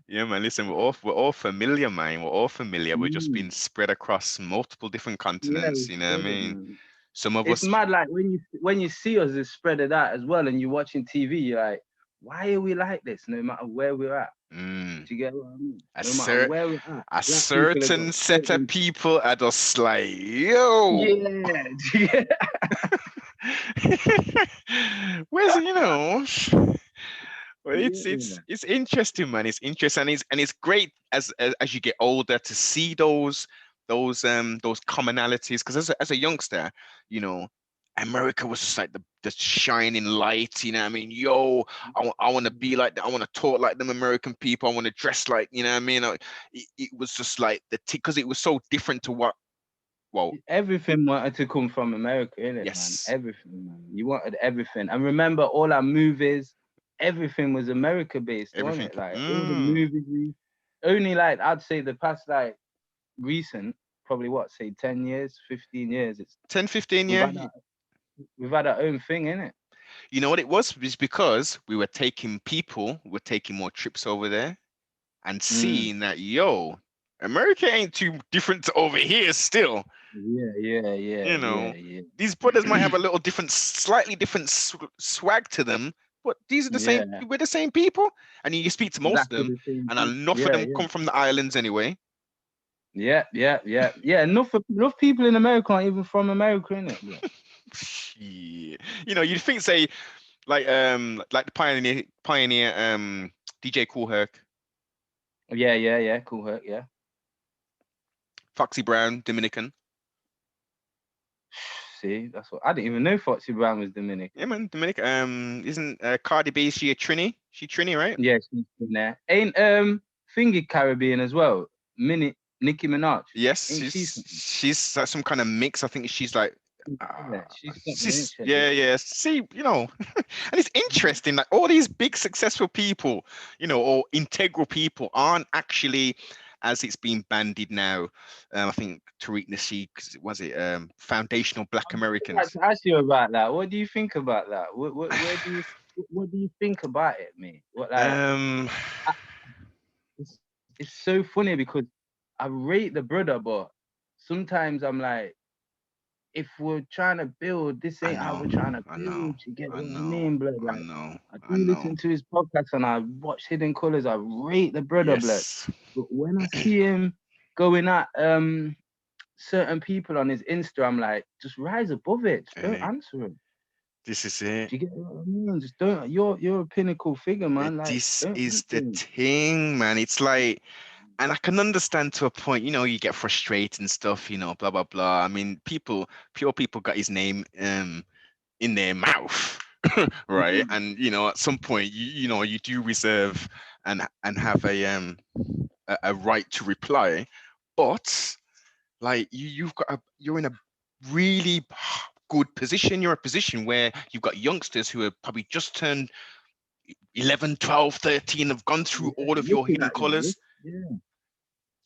Yeah, man. Listen, we're all familiar, man. We're all familiar. We're just
Mm,
being spread across multiple different
yeah,
continents.
we
You know what I
spread it,
mean?
man.
Some of
It's
us.
mad like when you see us it's spread of that as well and you're watching TV, you're like, why are we like this no matter where we're at?
Mm,
Do you get what I mean?
a,
No matter
cer-
where we're at,
a
black people have got
certain set of
certain
people are just like, yo,
yeah, yeah,
where's well, it's
yeah.
it's it's interesting, man. It's interesting, and it's great as you get older to see those commonalities. Because as a youngster, you know, America was just like the shining light. You know, what I mean, yo, I want to be like that. I want to talk like them American people. I want to dress like, you know, what I mean, it was just like because it was so different to what. Well,
Everything wanted to come from America, innit, man?
yes,
Everything, man. You wanted everything. And remember, all our movies, everything was America based, wasn't
everything.
it? Like all the movies we only like I'd say the past like recent, probably what, say 10 years, 15 years, it's
10, 15
we've
year.
had that we've had our own thing, innit?
You know what it was because we're taking more trips over there and
Mm.
seeing that, yo, America ain't too different to over here still.
Yeah, yeah, yeah,
You
yeah,
know,
yeah.
these brothers might have a little different, slightly different swag to them, but these are the same,
Yeah,
we're the same people. And you speak to most of
exactly
them,
the same
and
thing.
enough of
Yeah,
them
yeah.
come from the islands anyway.
Yeah. Enough people in America aren't even from America, innit, bro?
Shit. You'd think say like the pioneer DJ Kool Herc,
Yeah. Cool hurt, yeah.
Foxy Brown, Dominican.
See, that's what I didn't even know Foxy Brown was
Yeah,
Dominican.
man, Dominican. Isn't Cardi B, she a Trini? She Trini, right?
Yeah, she's been there. Ain't Thingy Caribbean as well? Nicki Minaj.
Yes,
Ain't she something?
she's like some kind of mix. I think she's like
Yeah, she's something, ain't
she's
she?
yeah. See, and it's interesting that all these big successful people, or integral people aren't actually, as it's been bandied now. I think Tariq Nasheed, was it foundational Black
I'd like
Americans.
to ask you about that. What do you think about that? What do you think about it, me? What like
Um,
I, it's so funny because I rate the brother, but sometimes I'm like, if we're trying to build, this
I
ain't how
know,
we're trying to
I know,
build. You get
I
what I
know,
mean, blood?
I
Like,
know,
I
I
do
know.
listen to his podcast and I watch Hidden Colors. I rate the brother, blood.
Yes.
But when I see him going at certain people on his Insta, I'm like, just rise above it. Just don't
And
answer him.
this is it.
Do you get what I mean? Just don't. You're a pinnacle figure, man. Like,
This
don't
is
answer
the
him.
thing, man. It's like, and I can understand to a point, you get frustrated and stuff, blah blah blah. I mean, pure people got his name in their mouth, right?
Mhm.
And at some point, you do reserve and have a right to reply, but like you're in a really good position. You're in a position where you've got youngsters who have probably just turned 11, 12, 13, have gone through
Yeah,
all of your
looking
hidden
at you.
colors,
Yeah,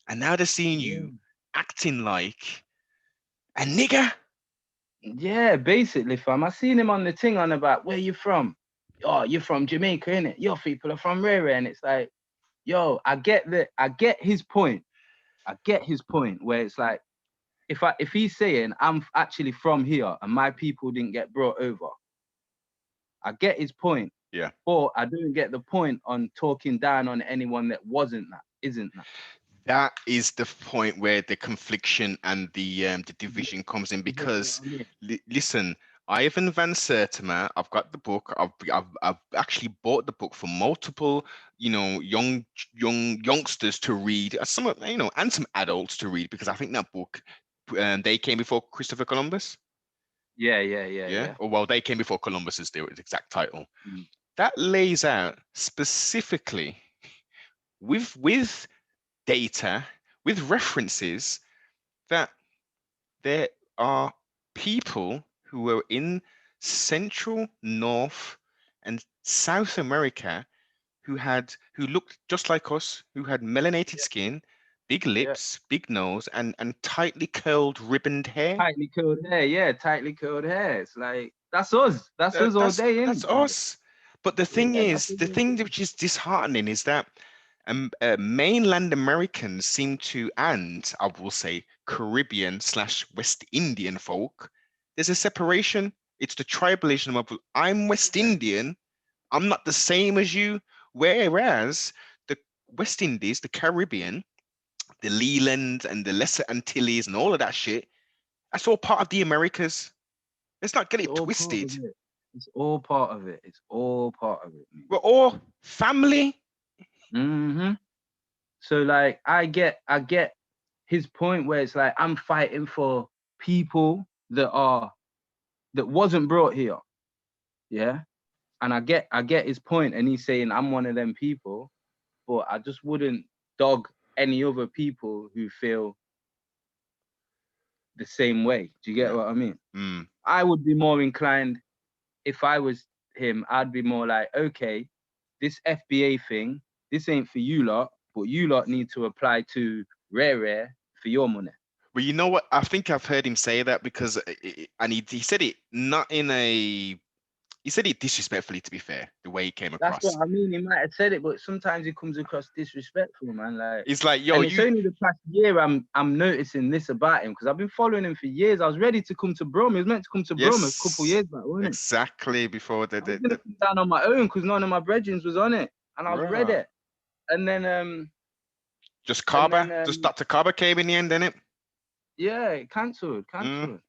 and now they're seeing
yeah.
you acting like a nigger.
Yeah, basically, fam. I seen him on the thing on about where you from. Oh, you're from Jamaica, innit? Your people are from Rere, and it's like, yo, I get his point. I get his point where it's like, if he's saying actually from here and my people didn't get brought over, I get his point,
Yeah.
but I don't get the point on talking down on anyone that wasn't that, isn't that.
That is the point where the confliction and the
You
division comes in
you get what
because
I mean?
listen, Ivan Van Sertima, I've got the book. I've actually bought the book for multiple, youngsters to read, some and some adults to read because I think that book, they came before Christopher Columbus. Yeah,
Yeah.
or well, they came before Columbus is the exact title.
Mm.
That lays out specifically with data, with references, that there are people who were in Central, North, and South America who looked just like us, who had melanated skin, big
Yeah.
lips, big nose, and tightly curled ribboned hair.
Tightly curled hair, yeah, tightly curled hair. It's like that's us. That's
That,
us all
that's
day,
that's
innit? Like,
us. But the thing
yeah, that's
is,
us
the
all
thing
day.
which is disheartening is that mainland Americans seem to, and I will say Caribbean slash West Indian folk, there's a separation. It's the tribalism of I'm West
Yeah.
Indian, I'm not the same as you. Whereas the West Indies, the Caribbean, the Leland and the Lesser Antilles and all of that shit, that's all part of the Americas. Let's not get
It's
it
all part of
twisted.
it. It's all part of it. It's all part of it, man.
We're all family.
Hmm. So like I get his point where it's like I'm fighting for people that wasn't brought here. Yeah. And I get his point and he's saying I'm one of them people, but I just wouldn't dog any other people who feel the same way. Do you get
Yeah.
what I mean?
Mm.
I would be more inclined if I was him, I'd be more like, okay, this FBA thing, this ain't for you lot, but you lot need to apply to Rare for your money.
Well, you know what? I think I've heard him say that because, and he said it not in a, he said it disrespectfully, to be fair, the way he came
That's what
across.
I mean. He might have said it, but sometimes it comes across disrespectful, man. Like,
It's like, yo,
and it's
you,
only the past year I'm noticing this about him because I've been following him for years. I was ready to come to Brum. He was meant to come to Brum a couple
yes,
years back, wasn't it?
exactly before
I was gonna come down on my own because none of my brethren was on it, and I was
bruh.
ready. And then
Just
and then
Carver, just Dr. Carver came in the end, didn't it?
yeah, cancelled,
Mm.
cancelled,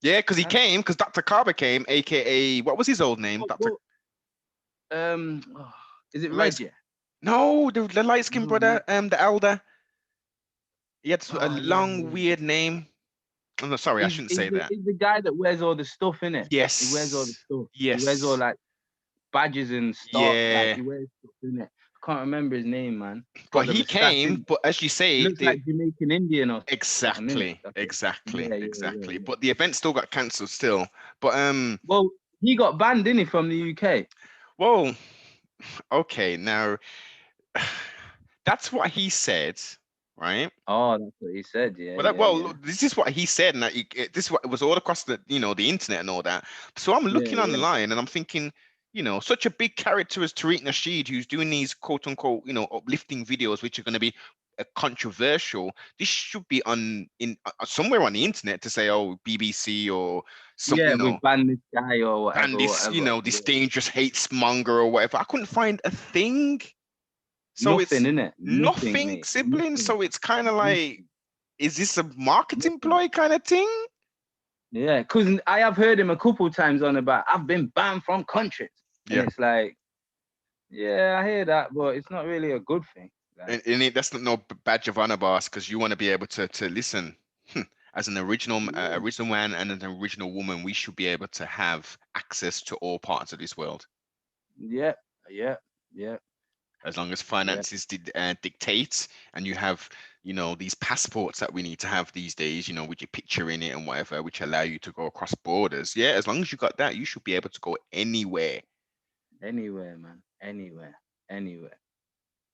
Yeah, because he came,
cancelled.
because Dr. Carver came, aka what was his old name?
What,
Dr.
what, oh, is it
Light.
Reggie?
No, the light skinned
No, no.
brother, the elder. He had a
Oh yeah,
long,
yeah.
weird name. I'm not sorry, I shouldn't say that.
He's the guy that wears all the stuff in it. He wears all the
Yes.
stuff. He wears all
Yes.
like badges and stuff. Like
Yeah.
he wears stuff in it. I can't remember his name, man. He's got
But
the
he
mustache in
came,
it.
but as you
He
say,
looks like Jamaican Indian or something in it.
exactly,
That's it.
exactly,
Yeah, yeah, yeah,
exactly.
yeah.
But the event still got cancelled still. But
Well, he got banned, didn't he, from the UK?
well, okay, now that's what he said, right?
Oh, that's what he said. Yeah,
Well,
yeah, yeah.
look, this is what he said, and this is what it was all across the, the internet and all that. So I'm
Yeah,
looking
yeah.
online, and I'm thinking, such a big character as Tariq Nasheed, who's doing these quote unquote, uplifting videos, which are going to be controversial. This should be on in somewhere on the internet to say, oh, BBC or some,
Yeah, we banned this guy or
ban
whatever,
this,
whatever.
this
Yeah.
dangerous hate monger or whatever. I couldn't find a thing. So
Nothing
it's
in it. Nothing,
nothing,
mate.
siblings.
Nothing.
So it's kind of like,
Nothing.
is this a marketing
Nothing.
ploy kind of thing?
Yeah, because I have heard him a couple times on about I've been banned from countries, and
Yeah.
it's like, yeah, I hear that, but it's not really a good thing. Like,
That's not no badge of honor, boss, because you want to be able to listen. As an
yeah,
original man and an original woman, we should be able to have access to all parts of this world.
yeah, yeah, yeah,
As long as
yeah.
finances dictate, and you have, these passports that we need to have these days, with your picture in it and whatever, which allow you to go across borders. Yeah, as long as you got that, you should be able to go anywhere.
Anywhere, man, anywhere, anywhere.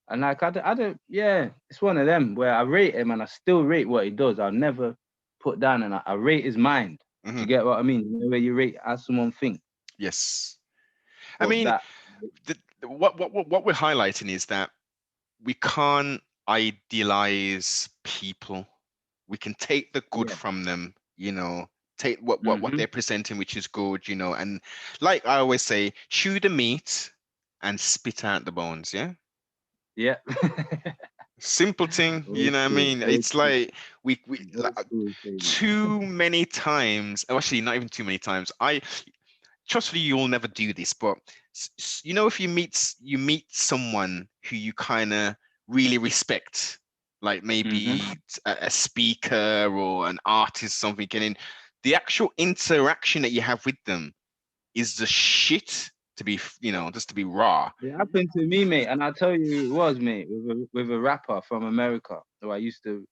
And like I don't, yeah, it's one of them where I rate him and I still rate what he does. I'll never put down and I rate his mind. Do
Hmm.
you get what I mean? You know, where you rate how someone think,
Yes. I
but
mean,
that,
what we're highlighting is that we can't idealize people. We can take the good
yeah,
from them, take what
mm-hmm,
they're presenting, which is good, and like I always say, chew the meat and spit out the bones. Yeah.
yeah.
Simple thing, you
Old
know what I
school,
mean?
old
It's
school,
like we like,
old school thing.
too many times, actually not even too many times. I trust me, you'll never do this, but if you meet someone who you kind of really respect, like
Mm-hmm.
maybe a speaker or an artist, something, getting the actual interaction that you have with them is the shit to be, just to be raw.
It happened to me, mate, and I'll tell you who it was, mate, with a rapper from America who I used to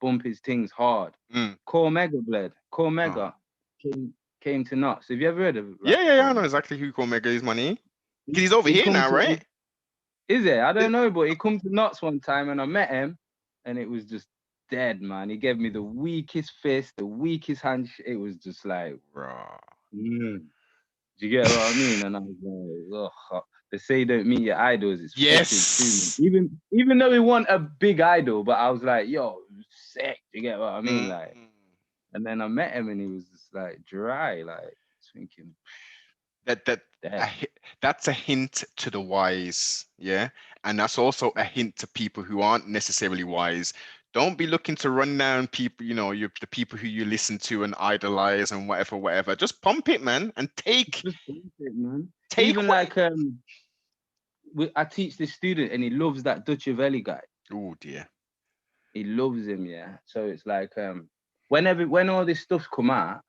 bump his things hard.
Mm.
Core Mega bled. Core
Oh.
Mega came to nuts. Have you ever heard of a
Yeah,
rapper
yeah, yeah. I
called
know
Mega?
exactly who Omega is, money.
He,
Because he's over
he
here
come
now,
to
right?
is it? I don't
It-
know, but he come to nuts one time and I met him and it was just dead, man. He gave me the weakest fist, the weakest hand. It was just like,
Raw.
mm. Do you get what I mean? And I was like, ugh. They say don't meet your idols. It's fucking true, man.
Yes.
Even though we want a big idol, but I was like, yo, sick. Do you get what I mean? Like,
Mm.
and then I met him and he was just like dry, like thinking
that that a
dead.
that's a hint to the wise, yeah, and that's also a hint to people who aren't necessarily wise. Don't be looking to run down people, the people who you listen to and idolize and whatever, whatever. Just pump it, man, and
Just bullshit, man.
take
Even
what.
like I teach this student and he loves that Dutch Valley guy.
Oh dear.
He loves him, yeah. So it's like when all this stuff's come out,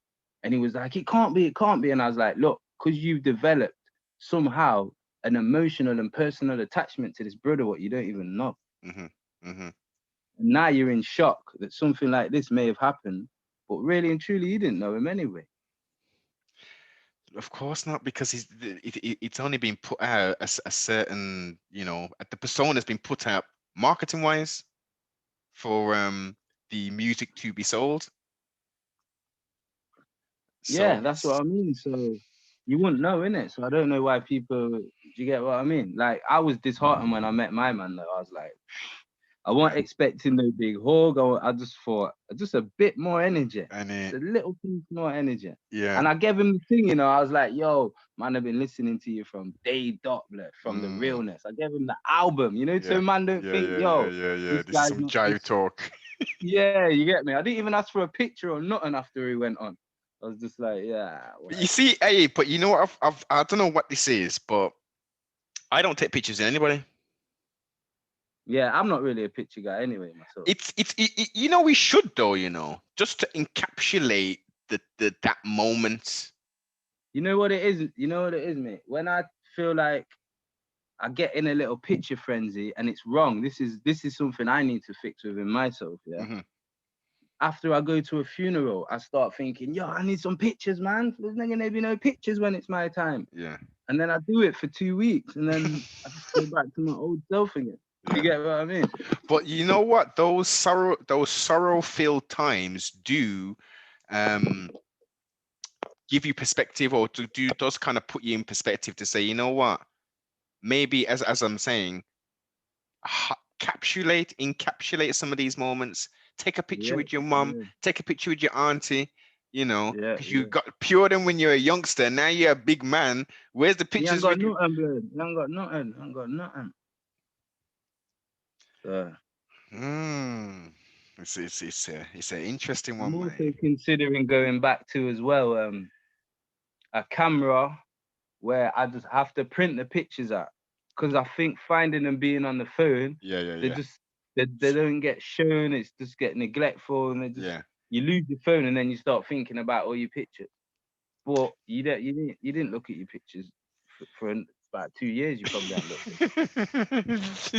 and he was like, it can't be. And I was like, look, because you've developed somehow an emotional and personal attachment to this brother, what you don't even know.
Hmm. Hmm.
And now you're in shock that something like this may have happened, but really and truly you didn't know him anyway.
Of course not, because it's only been put out a certain, the persona's been put out marketing wise for the music to be sold. So
Yeah, that's
it's
what I mean. So you wouldn't know, innit? So I don't know why people, do you get what I mean? Like I was disheartened when I met my man though. I wasn't
Yeah.
expecting no big hog. I just thought just a bit more energy,
And
just
it,
a little piece more energy.
yeah.
And I gave him the thing, you know. I was like, "Yo, man, I've been listening to you from day dot, blood, from the
Mm,
realness." I gave him the album, you know, so
yeah.
man don't
Yeah,
think,
yeah, yeah,
"Yo,
yeah, yeah.
this
This is
guy's
some
not
jive
this."
talk.
Yeah, you get me. I didn't even ask for a picture or nothing after he went on. I was just like, "Yeah,
But you
whatever."
see, hey, but you know what? I don't know what this is, but I don't take pictures of anybody.
Yeah, I'm not really a picture guy anyway myself.
You know, we should though, you know, just to encapsulate the that moment.
You know what it is? You know what it is, mate? When I feel like I get in a little picture frenzy and it's wrong. This is something I need to fix within myself. Yeah.
Hmm.
After I go to a funeral, I start thinking, yo, I need some pictures, man. There's not gonna be no pictures when it's my time.
Yeah.
And then I do it for 2 weeks, and then I just go back to my old self again. You
Yeah.
get what I mean?
But you know what? Those sorrow-filled times do um give you perspective, or do does kind of put you in perspective to say, you know what? Maybe as I'm saying, encapsulate some of these moments. Take a picture
Yeah,
with your mum,
yeah,
take a picture with your auntie, you know,
yeah,
because you
yeah.
got pure them when you're a youngster. Now you're a big man. Where's the
You ain't
pictures
got
with you?
nothing, blood. You ain't got nothing. You ain't got nothing. So
Hmm. It's an interesting
I'm
one,
also
mate.
considering going back to as well a camera where I just have to print the pictures out because I think finding them being on the phone,
Yeah, yeah,
they
yeah,
just they don't get shown. It's just get neglectful, and they just
yeah.
you lose your phone, and then you start thinking about all your pictures. But you didn't look at your pictures for about 2 years. You probably haven't looked at them.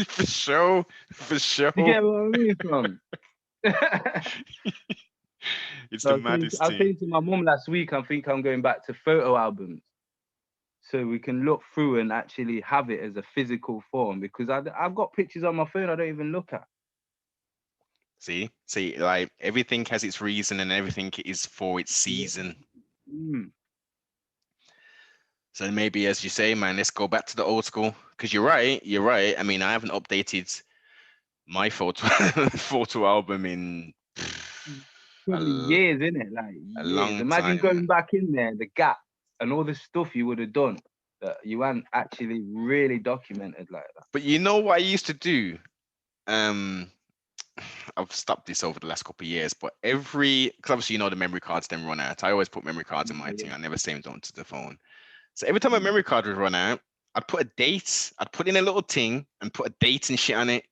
For sure, for
You
sure.
get what I mean, from?
It's
I
the
was saying,
maddest
I was
thing.
saying to my mum last week, I think I'm going back to photo albums so we can look through and actually have it as a physical form because I've got pictures on my phone I don't even look at.
See, like everything has its reason and everything is for its
Yeah.
season.
Mm.
So maybe, as you say, man, let's go back to the old school. Because you're right, you're right. I mean, I haven't updated my photo photo album in a,
Probably
l-
years, innit? Like
a
years.
long
Imagine
time.
going back in there, the gap and all the stuff you would have done that you hadn't actually really documented like that.
But you know what I used to do? Um, I've stopped this over the last couple of years, but because obviously you know the memory cards then run out. I always put memory cards in my thing.
Yeah,
I never save them onto the phone. So every time a
yeah.
memory card would run out, I'd put a date. I'd put in a little thing and put a date and shit on it,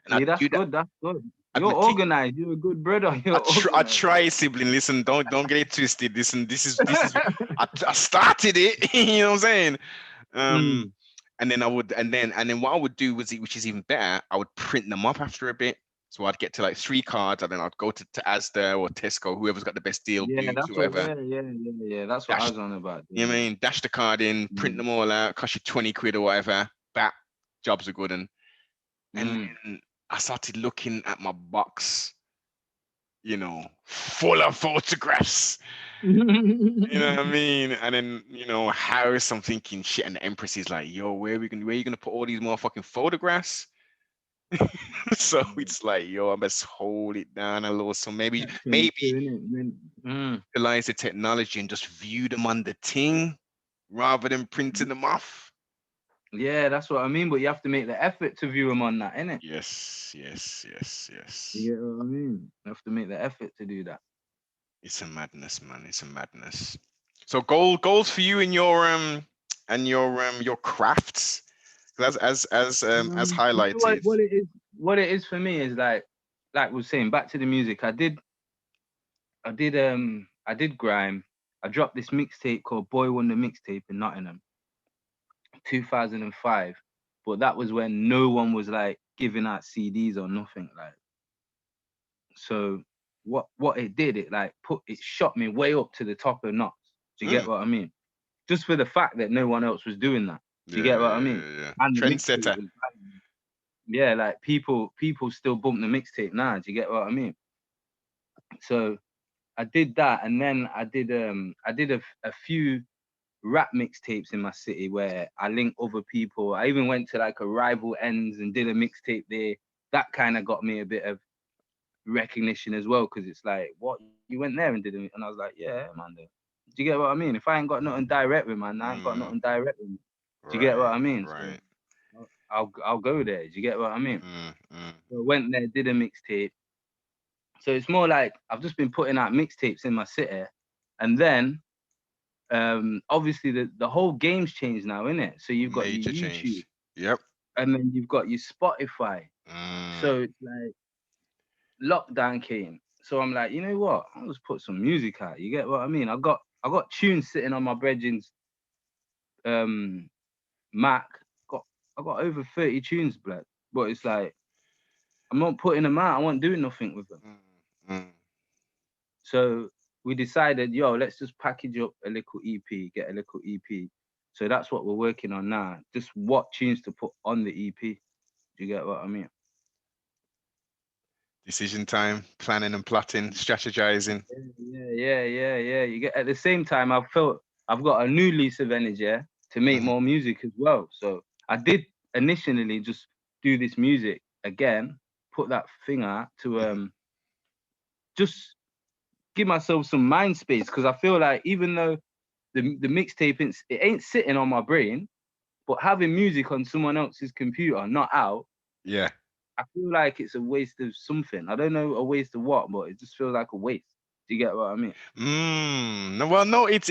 and
See,
I'd
that's
do that.
good. That's good.
I'd
You're
meticulous.
organized. You're a good brother.
I
You're
I
organized.
try, sibling. Listen, don't get it twisted. Listen, this is I started it. You know what I'm saying? Um,
Mm.
and then and then what I would do was, which is even better, I would print them up after a bit. So I'd get to like 3 cards, and then I'd go to Asda or Tesco, whoever's got the best deal,
Yeah,
Boots,
that's what.
whoever.
Yeah. That's what I
Dash,
was on about.
you know what I
Yeah.
mean? Dash the card in, print
Mm.
them all out, cost you 20 quid or whatever. Bat, jobs are good, and
Mm.
then I started looking at my box, full of photographs. You know what I mean? And then, Harris, I'm thinking shit, and the Empress is like, yo, where you gonna put all these motherfucking photographs? So it's like, yo, I must hold it down a little. So
Catch
maybe
22, innit? Mm.
utilize the technology and just view them on the ting rather than printing them off.
Yeah, that's what I mean. But you have to make the effort to view them on that, innit?
Yes, yes, yes, yes.
You get what I mean? You have to make the effort to do that.
It's a madness, man. It's a madness. So goals for you in your crafts, 'cause as
You know what?
highlighted.
What it is? What it is for me is like we were saying, back to the music. I did grime. I dropped this mixtape called Boy Wonder Mixtape in Nottingham, 2005. But that was when no one was like giving out CDs or nothing. Like, so what it did, it shot me way up to the top of knots. Do you get
Mm,
what I mean? Just for the fact that no one else was doing that. Do you
yeah,
get what I
yeah,
mean?
yeah, yeah.
And the mixtape
Trendsetter.
was banging. Yeah, like people still bump the mixtape now. Do you get what I mean? So I did that, and then I did a few rap mixtapes in my city where I linked other people. I even went to like a rival ends and did a mixtape there. that kind of got me a bit of recognition as well, because it's like, what, you went there and did it, and I was like, yeah, man. Do you get what I mean? If I ain't got nothing direct with, man, I ain't got
Mm,
nothing direct with me. Do you get what
right,
I mean? So
right.
I'll go there. Do you get what I mean?
Mm, mm.
So I went there, did a mixtape. So it's more like I've just been putting out mixtapes in my city, and then obviously the whole game's changed now, innit? So you've got your
Major
YouTube,
change. Yep.
and then you've got your Spotify.
Mm.
So it's like lockdown came. So I'm like, you know what? I'll just put some music out. You get what I mean? I got tunes sitting on my brethren's um Mac. Got I got over 30 tunes, blood. But it's like I'm not putting them out. I won't do nothing with them.
Mm, mm.
So we decided, yo, let's just package up a little EP, get a little EP. So that's what we're working on now. Just what tunes to put on the EP. Do you get what I mean?
Decision time, planning and plotting, strategizing.
Yeah. You get, at the same time, I've felt I've got a new lease of energy, yeah, to make
Mhm.
more music as well. So I did initially just do this music again, put that thing out to
Mhm.
just give myself some mind space, because I feel like even though the mixtape it ain't sitting on my brain, but having music on someone else's computer, not out,
Yeah.
I feel like it's a waste of something. I don't know a waste of what, but it just feels like a waste. Do you get what I mean?
No, well, no, it's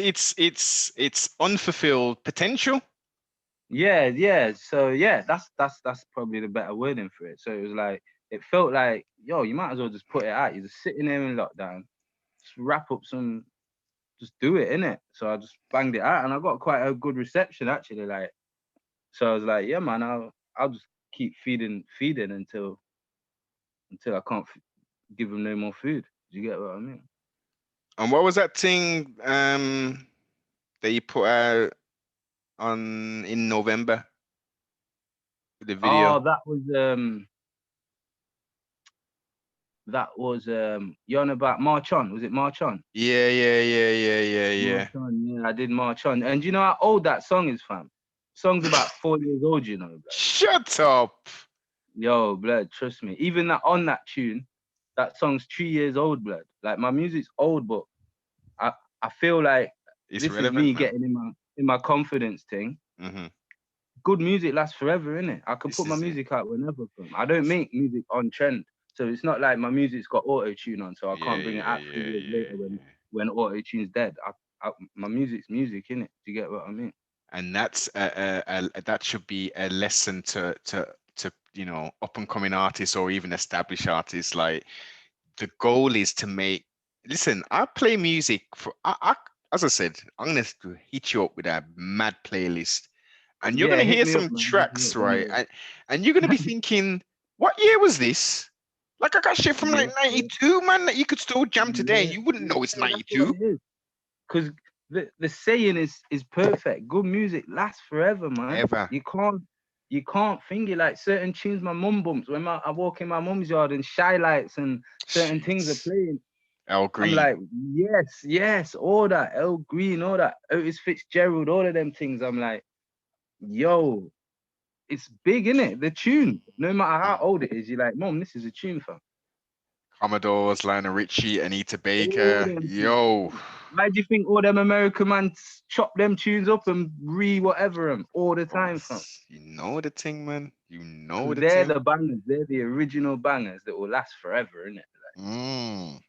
unfulfilled potential.
Yeah. So yeah, that's probably the better wording for it. So it was like it felt like, yo, you might as well just put it out. You're just sitting there in lockdown, just wrap up some, just do it, innit? So I just banged it out, and I got quite a good reception actually. Like, so I was like, yeah, man, I'll just keep feeding until I can't give them no more food. Do you get what I mean?
And what was that thing that you put out on in November with the video?
Oh, that was you on about March On? Was it March On?
Yeah.
March On, yeah, I did March On. And you know how old that song is, fam? Song's about 4 years old, you know, blood.
Shut up.
Yo, blood, trust me. Even that on that tune, that song's 3 years old, blood. Like my music's old, but I I feel like
It's
this is
relevant,
me
man.
getting in my confidence thing.
Hmm.
Good music lasts forever, innit? I can
This
put my
is it.
music out whenever, fam. I don't
This,
make music on trend. So it's not like my music's got auto tune on, so I
yeah,
can't bring it
yeah,
out three
yeah,
years later
yeah, yeah.
when auto tune's dead. My music's music, innit? Do you get what I mean?
And that's that should be a lesson to up and coming artists or even established artists. Like the goal is to make. Listen, I play music for. As I said, I'm gonna hit you up with a mad playlist, and you're
Yeah,
gonna
hit
hear
me up,
some
man. Hit me
tracks,
up
right?
whenever.
And you're gonna be thinking, what year was this? Like I got shit from like
Yeah,
'92, man, that you could still jam today.
yeah,
You wouldn't know it's
yeah. That's what
'92.
it is. Because the saying is perfect. Good music lasts forever, man.
Ever.
You can't think it, like certain tunes my mum bumps when I walk in my mum's yard and shy lights and certain things are
Sheets.
playing.
El
I'm
Green.
like, yes, all that, El Green, all that, Otis Fitzgerald, all of them things. I'm like, yo, it's big, innit? The tune, no matter how
Mm.
old it is, you're like, mom, this is a tune, fam.
Commodores, Lionel Richie, Anita
All
Baker.
them things.
Yo.
Why do you think all them American man chop them tunes up and whatever them all the time, fam?
Boss, you know the thing, man. You know
Because
the
they're
thing.
the bangers, they're the original bangers that will last forever, innit?
Mm.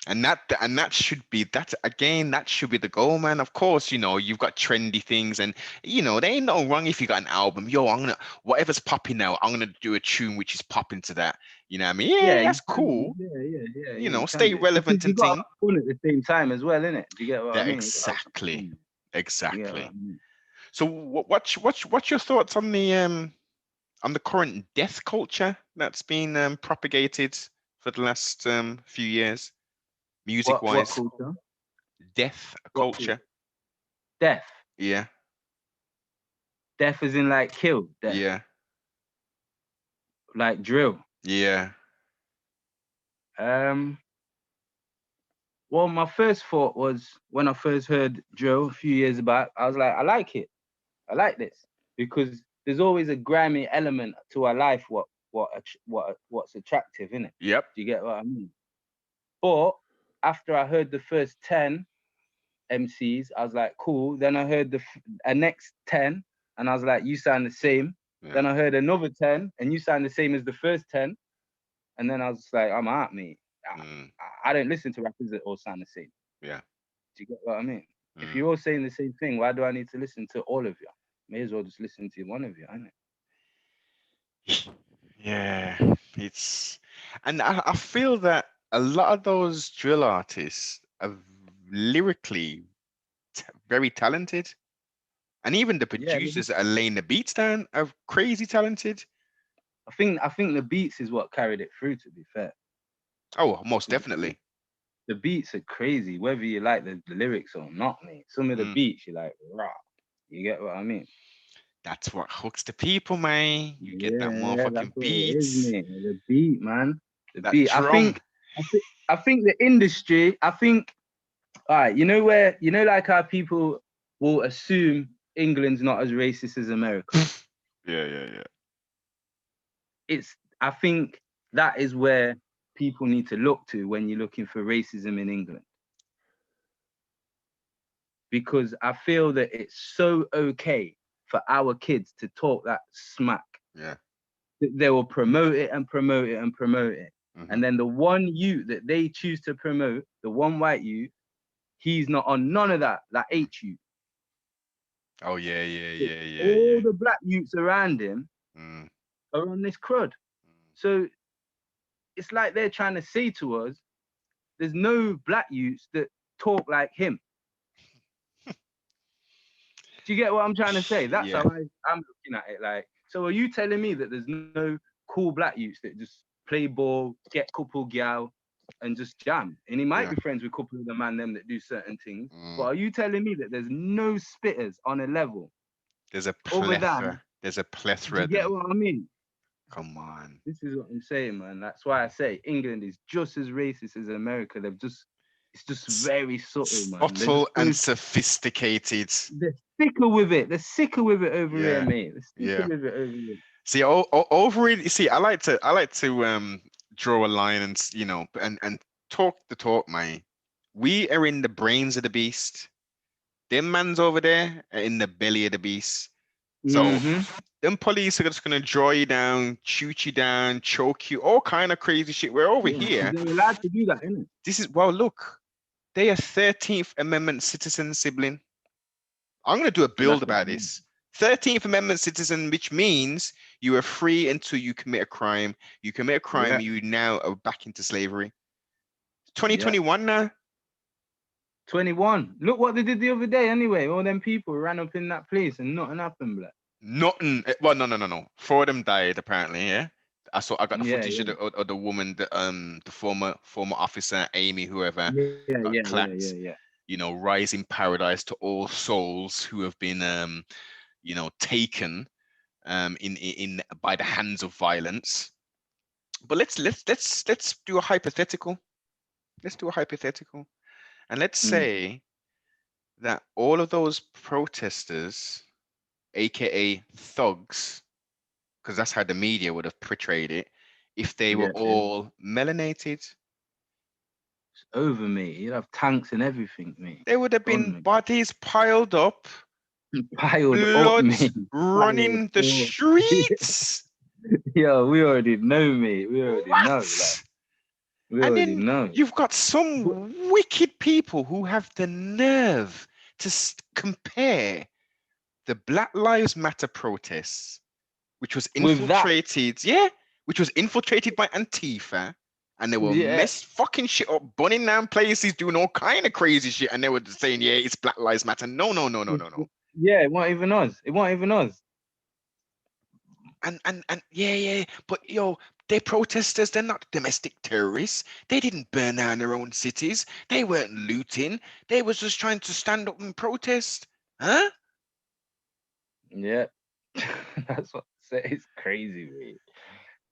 And that should be that again, that should be the goal, man. Of course, you've got trendy things and there ain't no wrong if you got an album. Yo, I'm gonna whatever's popping now, I'm gonna do a tune which is popping to that. You know what I mean? Yeah,
Yeah, you
that's
can do.
cool.
Yeah, you can
Stay
do. Because
relevant
you
and
got to
thing.
have fun at the same time as well, innit? Do you get what I
That
mean? You got to have some
exactly.
fun. You get what I
Exactly.
mean?
So what's your thoughts on the current death culture that's been propagated for the last few years, music
What
wise?
culture?
Death
What culture?
culture.
Death.
Yeah,
Death is in like kill, death.
yeah,
Like drill.
yeah.
Um, well, my first thought was when I first heard drill a few years back, I was like, I like it. I like this because there's always a grimy element to our life. what's attractive, innit?
Yep.
Do you get what I mean? But after I heard the first 10 MCs, I was like, cool. Then I heard a next 10, and I was like, you sound the same.
Yeah.
Then I heard another 10, and you sound the same as the first 10. And then I was like, I'm out, mate.
Mm,
I don't listen to rappers that all sound the same.
yeah.
Do you get what I mean? If
Mm.
you're all saying the same thing, why do I need to listen to all of you? May as well just listen to one of you, innit?
Yeah. It's and I feel that a lot of those drill artists are lyrically very talented. And even the
Yeah,
producers that are laying the beats down are crazy talented.
I think the beats is what carried it through. To be fair,
Oh, most
the,
definitely.
the beats are crazy, whether you like the lyrics or not, mate. Some of the
Mm,
beats you're like, rah. You get what I mean?
that's what hooks the people, man. You get that
Yeah, that's
motherfucking
what it is,
beats,
mate. The beat, man. The
that
beat.
drum.
I think the industry. I think. All right, like how people will assume England's not as racist as America.
Yeah, yeah, yeah.
I think that is where people need to look to when you're looking for racism in England. Because I feel that it's so okay for our kids to talk that smack.
Yeah.
They will promote it and promote it and promote it.
Hmm.
And then the one youth that they choose to promote, the one white youth, he's not on none of that H youth.
Oh yeah, yeah, yeah, yeah,
All
yeah.
the black youths around him
Mm,
are on this crud. So it's like they're trying to say to us, there's no black youths that talk like him. Do you get what I'm trying to say? That's
yeah,
how I'm looking at it. Like, so are you telling me that there's no cool black youths that just play ball, get couple gal, and just jam? And he might
yeah.
be friends with a couple of the man them that do certain things. But
Mm.
are you telling me that there's no spitters on a level
There's a
other than?
plethora. There's a
Do
plethora
you
of
get
them.
what I mean?
Come on.
This is what I'm saying, man. That's why I say England is just as racist as America. It's just
S-
very subtle, man. They're
Subtle
just
and
so
sophisticated.
they're sicker with it. They're sicker with it over here,
Yeah,
mate. They're sicker
yeah.
with it over here.
See, over it. You see, I like to draw a line and and talk the talk, man. We are in the brains of the beast. Them mans over there are in the belly of the beast. So
Mm-hmm.
them police are just gonna draw you down, shoot you down, choke you, all kind of crazy shit. We're over
Yeah, because
here.
they're allowed to do that, innit?
This is well, look, they are 13th Amendment citizen sibling. I'm gonna do a
And
build
that's what
about
I mean.
this. 13th Amendment citizen, which means you are free until you commit a crime. You commit a crime,
Yeah,
you now are back into slavery.
yeah.
2021 now.
21. Look what they did the other day, anyway. All them people ran up in that place and nothing happened, black.
Nothing. Well, no, no, no, no. Four of them died apparently. Yeah. I got the
Yeah,
footage
yeah.
of the woman, the former officer Amy, whoever got clapped.
Yeah.
Rise in paradise to all souls who have been taken in by the hands of violence. But let's do a hypothetical. Let's do a hypothetical, and let's
Mm,
say that all of those protesters, aka thugs, because that's how the media would have portrayed it, if they were
yeah, yeah.
all melanated,
It's over, mate. You'd have tanks and everything, mate.
there would have
Done,
been
mate.
bodies piled up,
Piled up,
blood
mate. Piled
running the
up.
streets.
Yeah, we already know, mate. We already know. Like,
What?
we
And
already
then
know.
you've got
But
some wicked people who have the nerve to compare the Black Lives Matter protests, which was
with that,
infiltrated, yeah, which was infiltrated by Antifa, and they were
yeah,
mess fucking shit up, burning down places, doing all kind of crazy shit, and they were just saying, yeah, it's Black Lives Matter. No, no, no, no, no, no.
yeah, it wasn't even us. It wasn't even us.
And yeah, yeah, but they're protesters, they're not domestic terrorists. They didn't burn down their own cities. They weren't looting. They was just trying to stand up and protest. Huh?
Yeah, that's what I say. It's crazy, mate.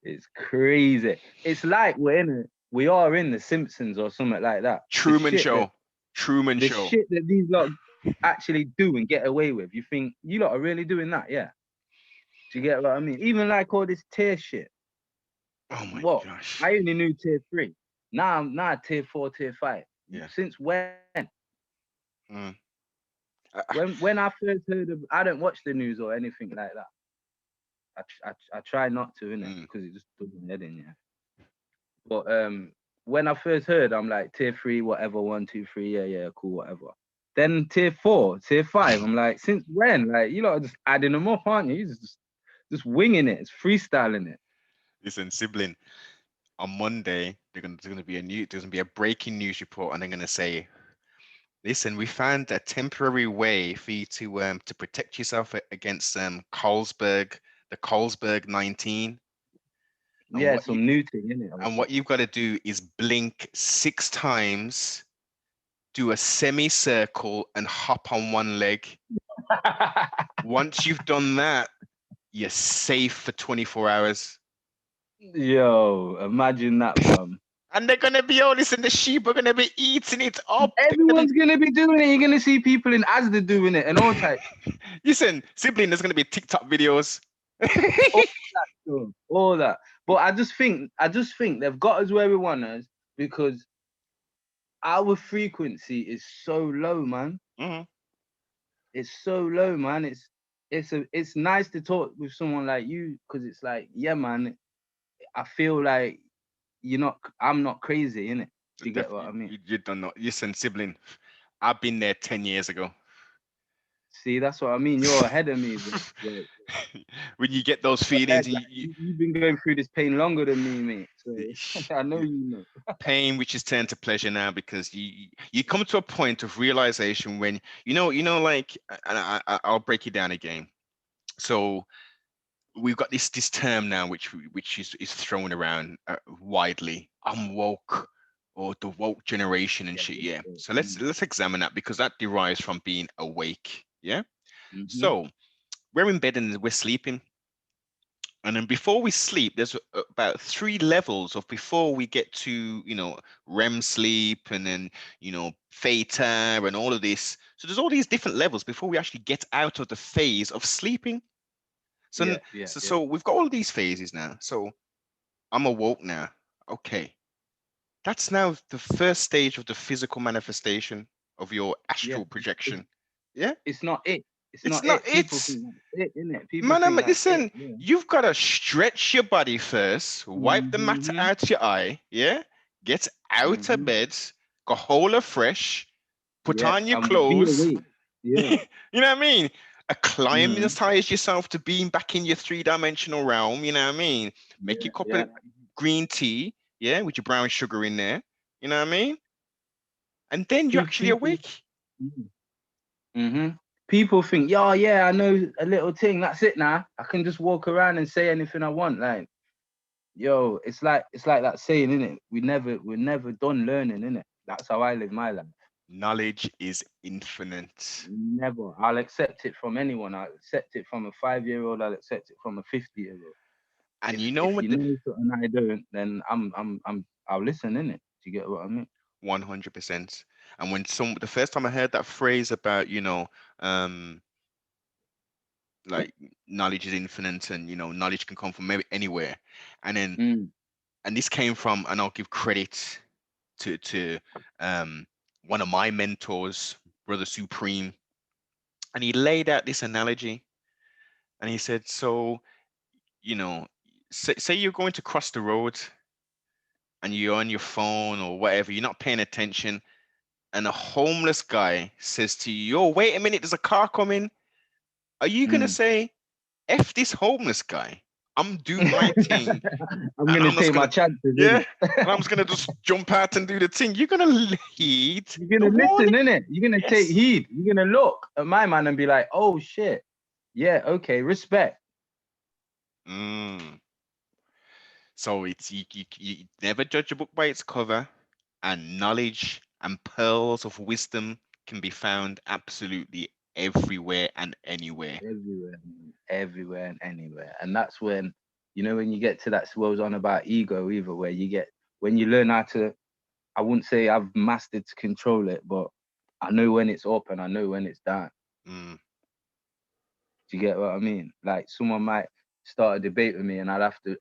It's crazy. It's like we are in the Simpsons or something like that. The
Truman
shit that
Show. Truman
the
Show.
shit that these lot actually do and get away with. You think you lot are really doing that? Yeah. Do you get what I mean? Even like all this tear shit.
Oh my
What?
gosh.
I only knew tier three. Now I'm now tier four, tier five.
Yeah.
Since when?
Mm.
When I first heard of, I don't watch the news or anything like that. I try not to, innit?
Mm.
Because it just does my head in, yeah. But when I first heard, I'm like tier three, whatever, one, two, three, yeah, yeah, cool, whatever. Then tier four, tier five, I'm like, since when? Like, you lot are just adding them up, aren't you? You're just winging it, it's freestyling it.
Listen, sibling. On Monday, there's gonna be a breaking news report, and they're gonna say, "Listen, we found a temporary way for you to protect yourself against the Carlsberg 19, and
Yeah, some new thing, innit?
what you've got to do is blink 6 times, do a semicircle, and hop on one leg. Once you've done that, you're safe for 24 hours."
Yo, imagine that, fam.
And they're gonna be, oh, listen, the sheep are gonna be eating it up. They're gonna
Everyone's gonna be doing it. You're gonna see people in Asda doing it and all types.
Listen, sibling, there's gonna be TikTok videos.
All that stuff, all that. But I just think they've got us where we want us because our frequency is so low, man.
Mhm.
It's so low, man. It's nice to talk with someone like you because it's like, yeah, man. I feel like I'm not crazy, innit? Do you get what I mean?
You don't know. Listen, sibling, I've been there 10 years ago.
See, that's what I mean. You're ahead of me, bro. Bro.
When you get those
Ahead,
feelings,
like, you've been going through this pain longer than me, mate. So I know
you
you know.
pain which is turned to pleasure now, because you come to a point of realization when like, and I'll break it down again. So we've got this term now which is thrown around widely. I'm woke, or the woke generation and
Yeah,
shit.
yeah,
Yeah.
yeah.
So let's examine that, because that derives from being awake. Yeah.
Mm-hmm.
So we're in bed and we're sleeping. And then before we sleep, there's about 3 levels of before we get to, REM sleep, and then, theta and all of this. So there's all these different levels before we actually get out of the phase of sleeping. So,
Yeah, yeah, yeah,
so we've got all these phases now. So I'm awoke now. Okay. That's now the first stage of the physical manifestation of your
yeah.
astral
It's,
projection. Yeah.
it's not it. It's
It's
not
not
it. People
it.
think that's it, innit? People
Man,
think that's it.
listen,
Yeah.
you've got to stretch your body first, wipe the matter
Mm-hmm.
out your eye, yeah? Get out of
Mm-hmm.
bed, go whole fresh, put
Yeah.
on your
Be
clothes.
awake. Yeah.
You know what I mean?
Mm.
Acclimatize yourself to being back in your three-dimensional realm, you know what I mean? Make
Yeah.
your cup
Yeah.
of green tea, yeah, with your brown sugar in there, you know what I mean? And then you're actually
People.
awake.
Mm-hmm. People think, yeah, I know a little thing. That's it now. I can just walk around and say anything I want. Like, yo, it's like that saying, innit? We're never done learning, innit? That's how I live my life.
Knowledge is infinite.
Never. I'll accept it from anyone. I'll accept it from a 5-year-old. I'll accept it from a 50-year-old.
And
If
you know
if
what?
you know something I don't, then I'll listen, innit? Do you get what I mean?
100%. And when the first time I heard that phrase about, um, like, knowledge is infinite, and knowledge can come from maybe anywhere, and then
Mm,
and this came from, and I'll give credit to um one of my mentors, Brother Supreme, and he laid out this analogy, and he said, so, you know, say you're going to cross the road, and you're on your phone or whatever, you're not paying attention, and a homeless guy says to you, "Yo, wait a minute, there's a car coming." Are you gonna
mm.
say, "F this homeless guy, I'm doing my thing,
I'm
and
gonna
I'm just
take my
gonna,
chances,
yeah,
innit?
and I'm just gonna just jump out and do the thing"? You're gonna heed
You're
the
gonna listen,
warning.
innit? You're gonna take
Yes.
heed. You're gonna look at my man and be like, oh shit. Yeah, okay, respect.
Mm. So it's you never judge a book by its cover, and knowledge and pearls of wisdom can be found absolutely everywhere and anywhere.
Everywhere, man. Everywhere and anywhere. And that's when, when you get to that swells on about ego, either where when you learn how to, I wouldn't say I've mastered to control it, but I know when it's up and I know when it's down.
Mm.
Do you get what I mean? Like someone might start a debate with me and I'd have to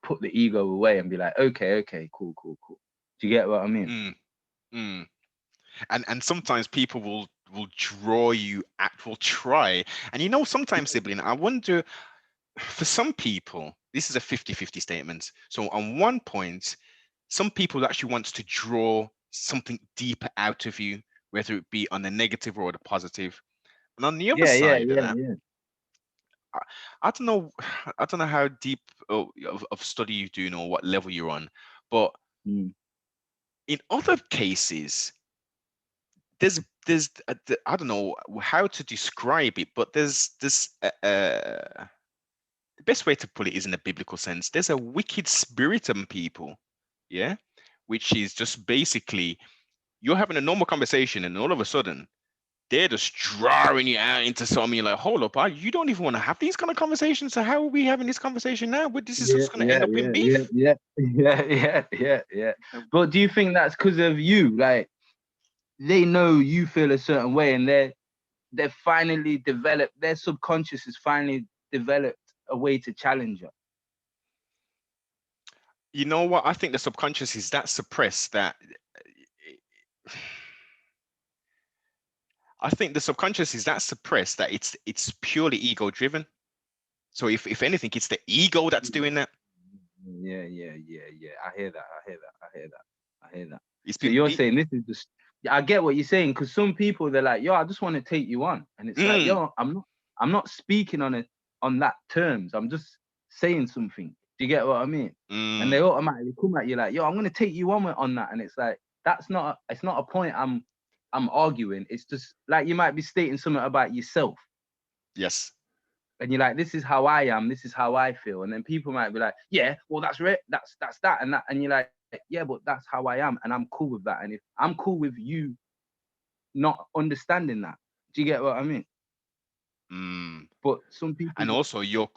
put the ego away and be like, okay, okay, cool, cool, cool. Do you get what I mean?
mm, mm. And sometimes people will draw you at will try. And sometimes, sibling, I wonder, for some people, this is a 50-50 statement. So on one point, some people actually wants to draw something deeper out of you, whether it be on the negative or the positive. And on the other
Yeah, yeah,
side of
yeah,
that,
yeah.
I, I don't know, I don't know how deep of study you do know what level you're on, but
Mm.
in other cases, I don't know how to describe it, but there's the best way to put it is in a biblical sense. There's a wicked spirit in people, yeah, which is just basically you're having a normal conversation, and all of a sudden they're just drawing you out into something. You're like, hold up, you don't even want to have these kind of conversations. So how are we having this conversation now? But this is
Yeah,
just going to
yeah,
end up in
yeah, yeah,
beef.
yeah, yeah, yeah, yeah, yeah. But do you think that's because of you? Like they know you feel a certain way, and they've finally developed their subconscious has finally developed a way to challenge you.
You know what? I think the subconscious is that suppressed that I think the subconscious is that suppressed that it's purely ego driven. So if anything, it's the ego that's doing that.
Yeah, yeah, yeah, yeah. I hear that. I hear that. I hear that. I hear that.
It's
So
been
you're saying this is just I get what you're saying because some people they're like, yo, I just want to take you on, and it's like,
mm,
yo, I'm not speaking on it on that terms. I'm just saying something. Do you get what I mean? And they
mm,
automatically come at you like, yo, I'm gonna take you on that, and it's like it's not a point I'm arguing. It's just like you might be stating something about yourself
yes.
and you're like, this is how I am, this is how I feel, and then people might be like, yeah, well, that's that and that, and you're like, yeah, but that's how I am, and I'm cool with that, and if I'm cool with you not understanding that, do you get what I mean?
Mm.
But some people,
And also you're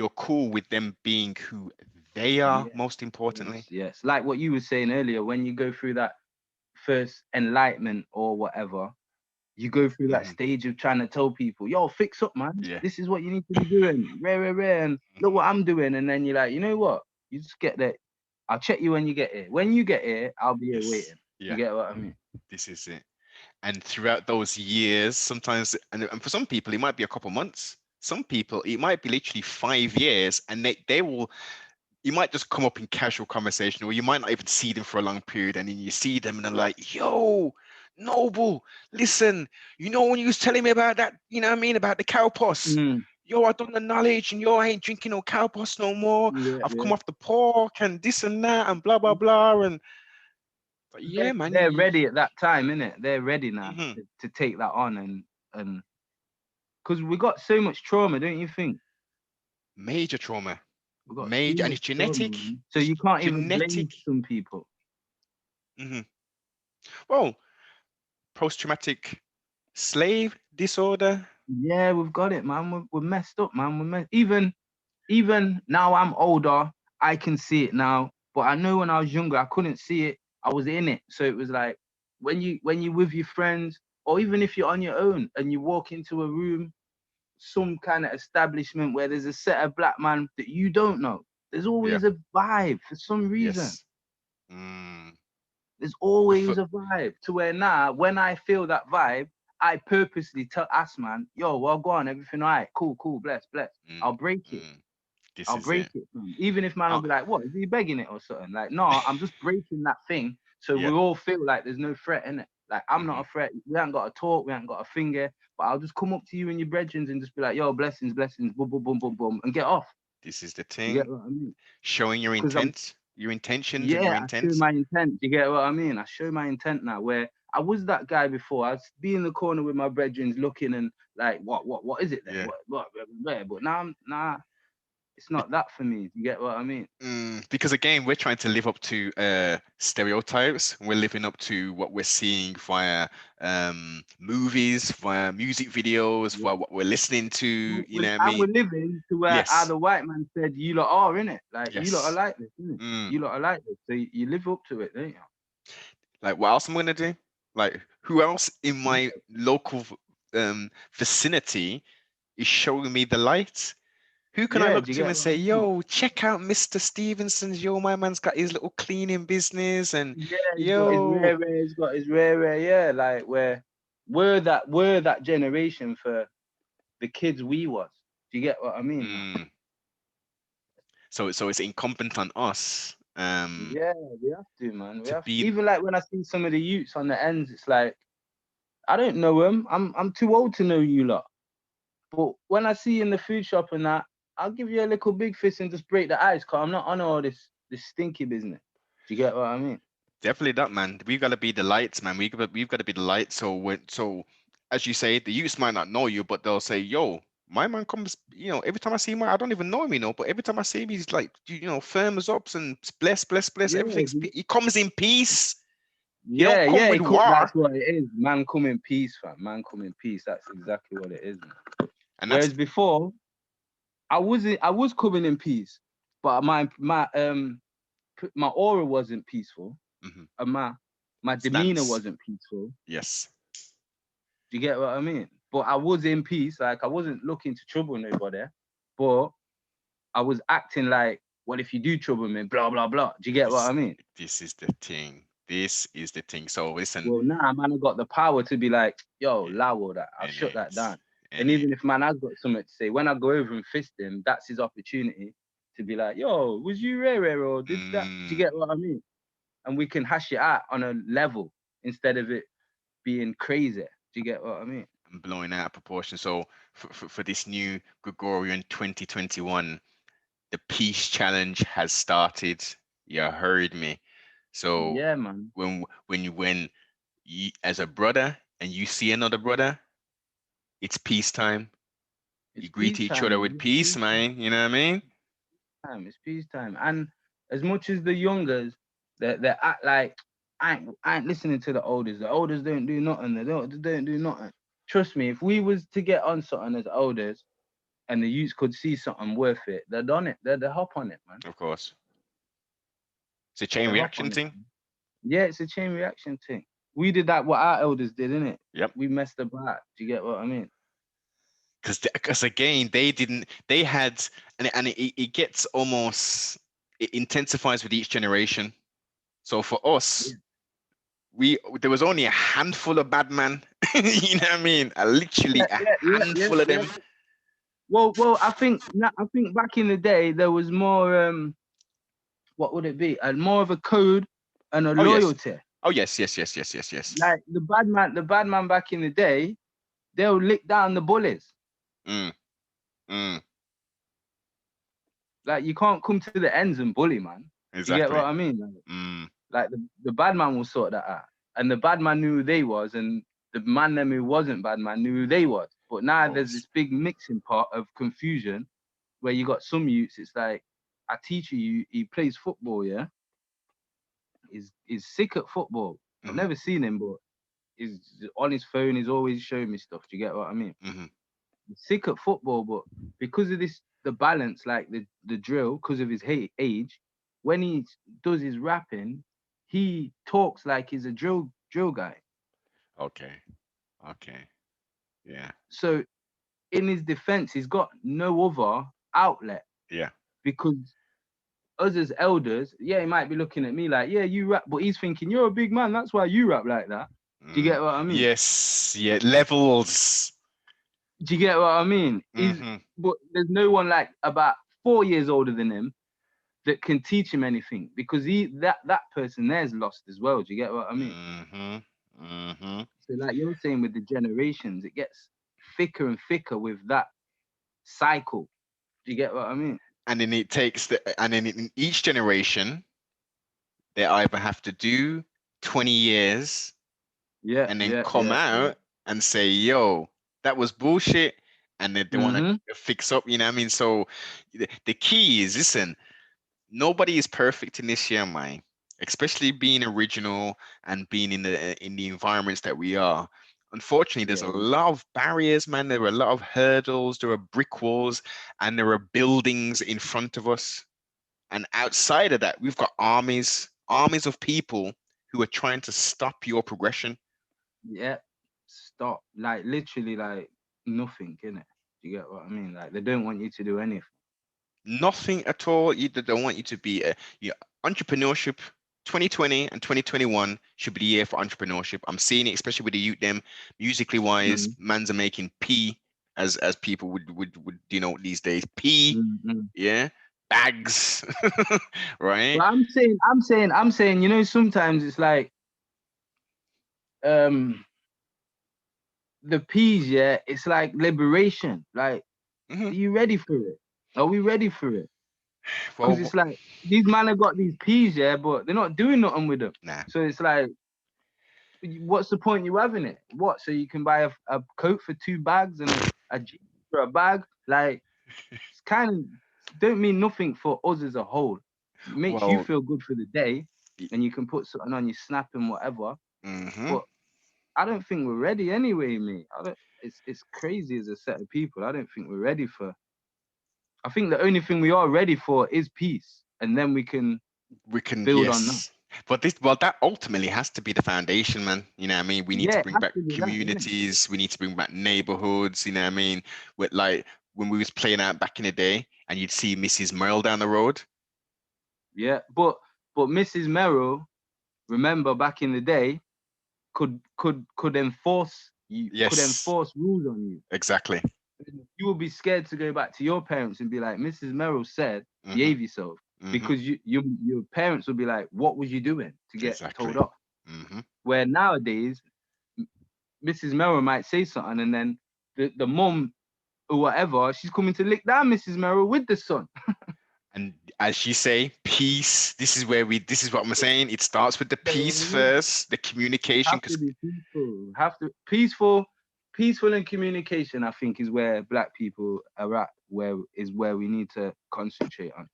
cool with them being who they are,
yes,
most
yes,
importantly.
yes, like what you were saying earlier, when you go through that first enlightenment or whatever, you go through that
Hmm.
stage of trying to tell people, yo, fix up, man.
Yeah.
This is what you need to be doing. Rare, rare, rare. And look what
Hmm.
I'm doing. And then you're like, you know what? You just get there. I'll check you when you get here. When you get here, I'll be here
Yes.
waiting. You
Yeah.
get what I mean?
This is it. And throughout those years, sometimes, and for some people, it might be a couple months. Some people, it might be literally 5 years, and they will you might just come up in casual conversation, or you might not even see them for a long period, and then you see them and they're like, yo, Noble, listen, when you was telling me about that, you know what I mean, about the cowpox.
Mm,
Yo, I done the knowledge, and yo, I ain't drinking no cowpox no more.
yeah,
I've come
yeah.
off the pork and this and that and blah blah blah. And but yeah, man,
They're ready at that time, innit? They're ready now
mhm.
to take that on and because we got so much trauma, don't you think?
Major trauma,
We got too
major, and
much
it's
trauma,
genetic.
man. So
It's
you can't even blame
genetic.
some people.
Hmm. Well, post-traumatic slave disorder.
Yeah, we've got it, man. We're messed up, man. Even now I'm older, I can see it now. But I know when I was younger, I couldn't see it. I was in it. So it was like when you with your friends, or even if you're on your own and you walk into a room, some kind of establishment where there's a set of black man that you don't know, there's
Yeah.
always a vibe for some reason.
Yes. Mm.
There's
The fo-
always a vibe to where now when I feel that vibe, I purposely tell ask man, yo, well go on, everything all right, cool, cool, bless, bless.
mm,
I'll break it.
mm. This
I'll
is
break
it.
it, man. Even if man will
Uh,
be like, what, is he begging it or something? Like, no, I'm just breaking that thing so we
yeah.
all feel like there's no threat in it. Like, I'm not
Hmm.
a threat. We ain't got to talk, we ain't got a finger, but I'll just come up to you and your brethren and just be like, yo, blessings, blessings, boom, boom, boom, boom, boom, and get off.
This is the
You get
thing.
what I mean?
Showing your
Because I'm,
intent, your intentions, and your
yeah, I show
intent.
my intent. You get what I mean? I show my intent now where I was that guy before. I'd be in the corner with my brethren looking and like, what is it then?
Yeah.
What, where? But now, nah, it's not that for me. You get what I mean?
Because again, we're trying to live up to stereotypes. We're living up to what we're seeing via movies, via music videos, via what we're listening to. You know what I
And
mean?
we're living to where
Yes.
the white man said, you lot are, innit? Like, you lot are
Yes.
like this, innit?
Mm.
You lot are like this. So you live up to it, don't you?
Like, what else am I gonna do? Like, who else in my local vicinity is showing me the light? Who can I
Yeah,
look
do you
to
get
and
what I
say,
mean?
yo, check out Mr. Stevenson's, yo, my man's got his little cleaning business, and
Yeah, he's got his
yo,
he's got his rare, yeah. Like we're that generation for the kids we was. Do you get what I mean, man?
mm, so it's incumbent on us,
Yeah, we have to, man. We
to
have to.
be
Even like when I see some of the youths on the ends, it's like I don't know them. I'm too old to know you lot. But when I see you in the food shop and that, I'll give you a little big fist and just break the ice, cause I'm not on all this stinky business. Do you get what I mean?
definitely that, man. We've got to be the lights, man. We've got to be the light. So as you say, the youths might not know you, but they'll say, yo. My man comes, every time I see him, I don't even know him, but every time I see him, he's like, firms up and bless, bless, bless.
Yeah,
He comes in peace. He don't
yeah,
come
yeah.
with war.
That's what it is. Man, come in peace, fam. Man, come in peace. That's exactly what it is, man.
And that's
Whereas before, I was coming in peace, but my aura wasn't peaceful,
mhm,
and my demeanor
stance.
wasn't peaceful.
Yes,
Do you get what I mean? But I was in peace. Like I wasn't looking to trouble nobody, but I was acting like, well, if you do trouble me, blah blah blah. Do you get what
this
I mean?
this is the thing. This is the thing. So listen,
Well, now man, I got the power to be like, yo,
yeah,
allow all that. I'll
in
shut that
it,
down.
in
And
it.
even if man has got something to say, when I go over and fist him, that's his opportunity to be like, yo, was you rare or did that? Do you
Mm,
get what I mean? And we can hash it out on a level instead of it being crazy. Do you get what I mean?
I'm blowing out of proportion. So for this new Gregorian 2021, the peace challenge has started. You heard me. So
Yeah, man.
when you as a brother and you see another brother, it's peacetime. You
It's
greet
peace
each
time,
other
man.
with
It's
peace,
peace time.
man. You know what I mean?
It's peace time. And as much as the youngers, they act like I ain't listening to the elders. The elders don't do nothing. They don't do nothing. Trust me, if we was to get on something as elders and the youths could see something worth it, they'd on it. They'd hop on it, man.
Of course. It's a chain
They hop
reaction
on it.
thing.
Man. Yeah, it's a chain reaction thing. We did that what our elders did, innit?
Yep.
We messed about. Do you get what I mean?
Because again, they had, and it gets almost, it intensifies with each generation. So for us,
Yeah,
there was only a handful of bad men. You know what I mean? Literally
yeah,
a
yeah, yeah, yeah.
handful of
Yeah.
them.
Well, I think back in the day there was more what would it be? And more of a code and a
Oh yes.
loyalty.
Oh yes, yes, yes, yes, yes, yes.
Like the bad man back in the day, they'll lick down the bullies.
Mm, mm,
Like you can't come to the ends and bully, man. Do you get what
exactly.
I mean? Like,
Mm,
like the bad man will sort that out. And the bad man knew who they was, and the man them who wasn't bad man knew who they was. But
of
now there's
course.
this big mixing part of confusion where you got some youths, it's like a teacher you he plays football, yeah. He's sick at football. I've
Hmm.
never seen him, but he's on his phone, he's always showing me stuff. Do you get what I mean?
Hmm.
He's sick at football, but because of this the balance, like the drill, because of his age, when he does his rapping, he talks like he's a drill guy.
Okay. Okay. Yeah.
So in his defense, he's got no other outlet
Yeah.
because us as elders, yeah, he might be looking at me like, yeah, you rap, but he's thinking you're a big man, that's why you rap like that. Do you
Mm,
get what I mean?
yes. Yeah. Levels.
Do you get what I mean?
Hmm.
But there's no one like about 4 years older than him that can teach him anything because that person there's lost as well. Do you get what I mean?
Hmm. Hmm.
So like you're saying with the generations, it gets thicker and thicker with that cycle. Do you get what I mean?
And then in each generation, they either have to do 20 years
Yeah,
and then
yeah,
come
yeah, yeah.
out and say, yo, that was bullshit. And then they want
Mm-hmm.
to fix up, you know what I mean? So the key is, listen, nobody is perfect in this year, man. Especially being original and being in the environments that we are. Unfortunately, there's
Yeah,
a lot of barriers, man. There are a lot of hurdles. There are brick walls, and there are buildings in front of us. And outside of that, we've got armies of people who are trying to stop your progression.
yeah. Stop. Like literally like nothing, innit? Do you get what I mean? Like they don't want you to do anything.
Nothing at all. You They don't want you to be a entrepreneurship. 2020 and 2021 should be the year for entrepreneurship. I'm seeing it, especially with the youth them, musically wise,
Mm,
mans are making P, as people would these days. P,
mm, mm.
yeah, bags,
But
right?
I'm saying, sometimes it's like um the peas, yeah, it's like liberation. Like,
Hmm.
are you ready for it? Are we ready for it? Because
Well,
it's like these man have got these peas, yeah, but they're not doing nothing with them.
nah.
So it's like, what's the point you having it? What? So you can buy a coat for 2 bags and a jeans for a bag? Like, it's kind of don't mean nothing for us as a whole. It makes you
Well,
feel good for the day, and you can put something on your snap and whatever.
mm-hmm.
But I don't think we're ready anyway, mate. I don't. It's crazy as a set of people. I don't think we're ready for. I think the only thing we are ready for is peace, and then we can
We can,
build on that.
yes. But that ultimately has to be the foundation, man. You know what I mean? We need to
Yeah, it
bring
has
back
to be that, innit?
communities. We need to bring back neighborhoods. You know what I mean? With like when we was playing out back in the day, and you'd see Mrs. Merle down the road.
Yeah, but Mrs. Merrill, remember back in the day, could
Yes,
enforce rules on you.
exactly.
You will be scared to go back to your parents and be like, Mrs. Merrill said,
Mm-hmm.
behave yourself.
Mm-hmm.
Because your parents will be like, what was you doing to get told
Exactly.
off?
Mm-hmm.
Where nowadays, Mrs. Merrill might say something and then the mum or whatever, she's coming to lick down Mrs. Merrill with the son.
And as you say, peace. This is what I'm saying. It starts with the peace first, the communication.
Have
Because
to be peaceful. Have to peaceful and communication. I think is where black people are at. Where we need to concentrate on. If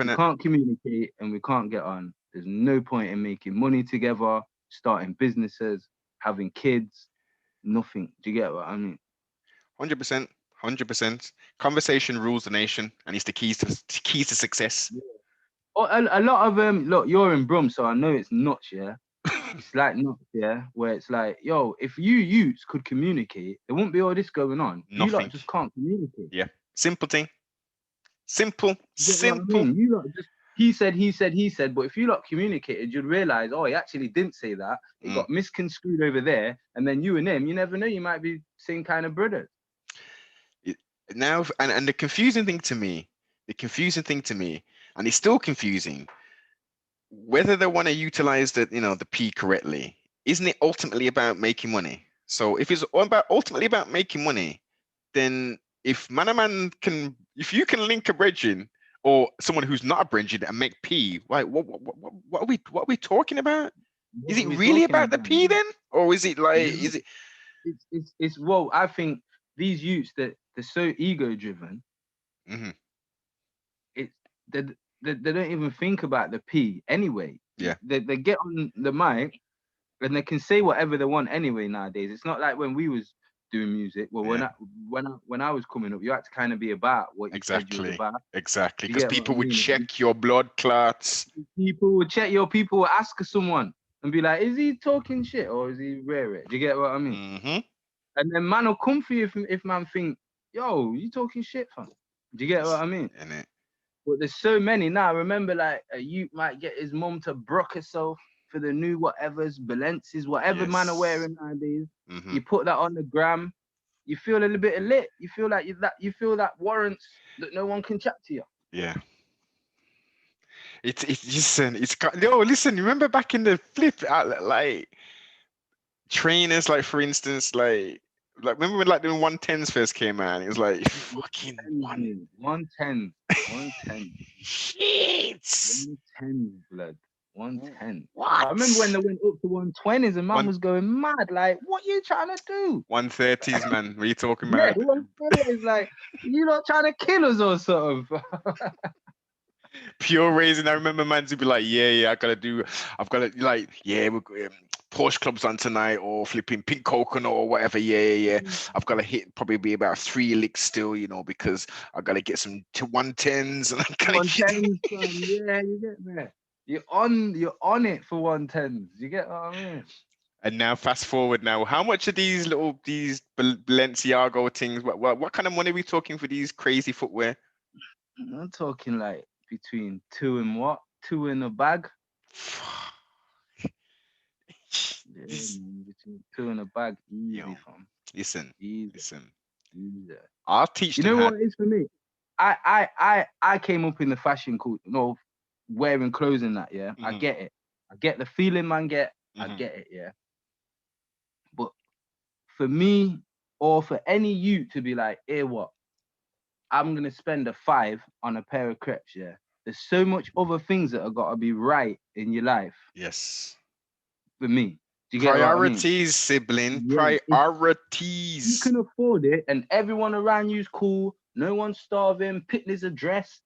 we
definite.
can't communicate and we can't get on, there's no point in making money together, starting businesses, having kids. Nothing. Do you get what I mean?
100%. 100%. Conversation rules the nation, and it's the keys to success.
Yeah. Oh, a lot of look, you're in Brum, so I know it's nuts, yeah. It's like nuts, yeah, where it's like, yo, if you youths could communicate, there wouldn't be all this going on. You lot
Nothing.
just can't communicate.
Yeah. Simple thing. Simple.
You get what I
Simple.
mean? You lot just he said. But if you lot communicated, you'd realize, oh, he actually didn't say that. It
Mm.
got misconstrued over there, and then you and him, you never know, you might be same kind of brothers.
It, now, and the confusing thing to me, and it's still confusing, whether they want to utilize the P correctly, isn't it ultimately about making money? So if it's all about ultimately about making money, then if you can link a bridging or someone who's not a bridging and make P, right? What are we talking about? Is
What
it
are we
really
talking
about the
about,
P
man?
then, or is it like
No,
is it?
it's well, I think these youths that they're so ego driven,
Hmm.
it's they, they don't even think about the P anyway.
Yeah,
They get on the mic and they can say whatever they want anyway nowadays. It's not like when we was doing music. Well,
yeah,
when I was coming up, you had to kind of be about what you said you was
exactly,
about.
exactly.
Do you
Because
get what I
people would
mean?
check your blood clots.
People would check your people would ask someone and be like, is he talking shit or is he rare it? Do you get what I mean?
Hmm.
And then man will come for you if man think, yo, you talking shit, fam. Do you get what
That's
I mean?
in it.
But there's so many now. Remember, like a youth might get his mum to brock herself for the new whatever's, Balenci's, whatever man are
Yes.
wearing nowadays.
Hmm.
You put that on the gram, you feel a little bit of lit. You feel like you feel that warrants that no one can chat to you.
Yeah. It's listen. Yo, listen. Remember back in the flip, like trainers, like for instance, like remember when like the 110s first came out? It was like fucking one
110, 110,
shit.
110, blood, 110. I remember when
What?
they went up to 120s and man
One
was going mad. Like, what you trying to do?
130s, man. What are you talking
Yeah,
about?
130 is like, you not trying to kill us or something.
Pure raising. I remember man to be like, yeah, I've got to like, yeah, we're Porsche clubs on tonight or flipping pink coconut or whatever. Yeah. I've got to hit probably be about 3 licks still, because I got to get some to 110s and I gotta get.
110s, son. Yeah, you get there. You're on it for 110s. You get what I mean?
And now fast forward now, how much are these Balenciaga things? What kind of money are we talking for these crazy footwear?
I'm talking like between two and what? Two in a bag. Yeah,
This,
man, between two in a bag. Easy,
yo,
fam.
listen,
Easy,
listen.
easy.
I'll teach
You
them
know
how.
what it is for me? I came up in the fashion cool, wearing clothes and that, yeah. I
Hmm.
get it. I get the feeling man get. I
Hmm.
get it, yeah. But for me, or for any youth to be like, hey, what? I'm gonna spend a five on a pair of crepes, yeah. There's so much other things that have got to be right in your life
Yes.
for me. Do you get what I mean?
Priorities, sibling.
Yeah. If you
Priorities.
can afford it and everyone around you's cool, no one's starving, picnics are dressed,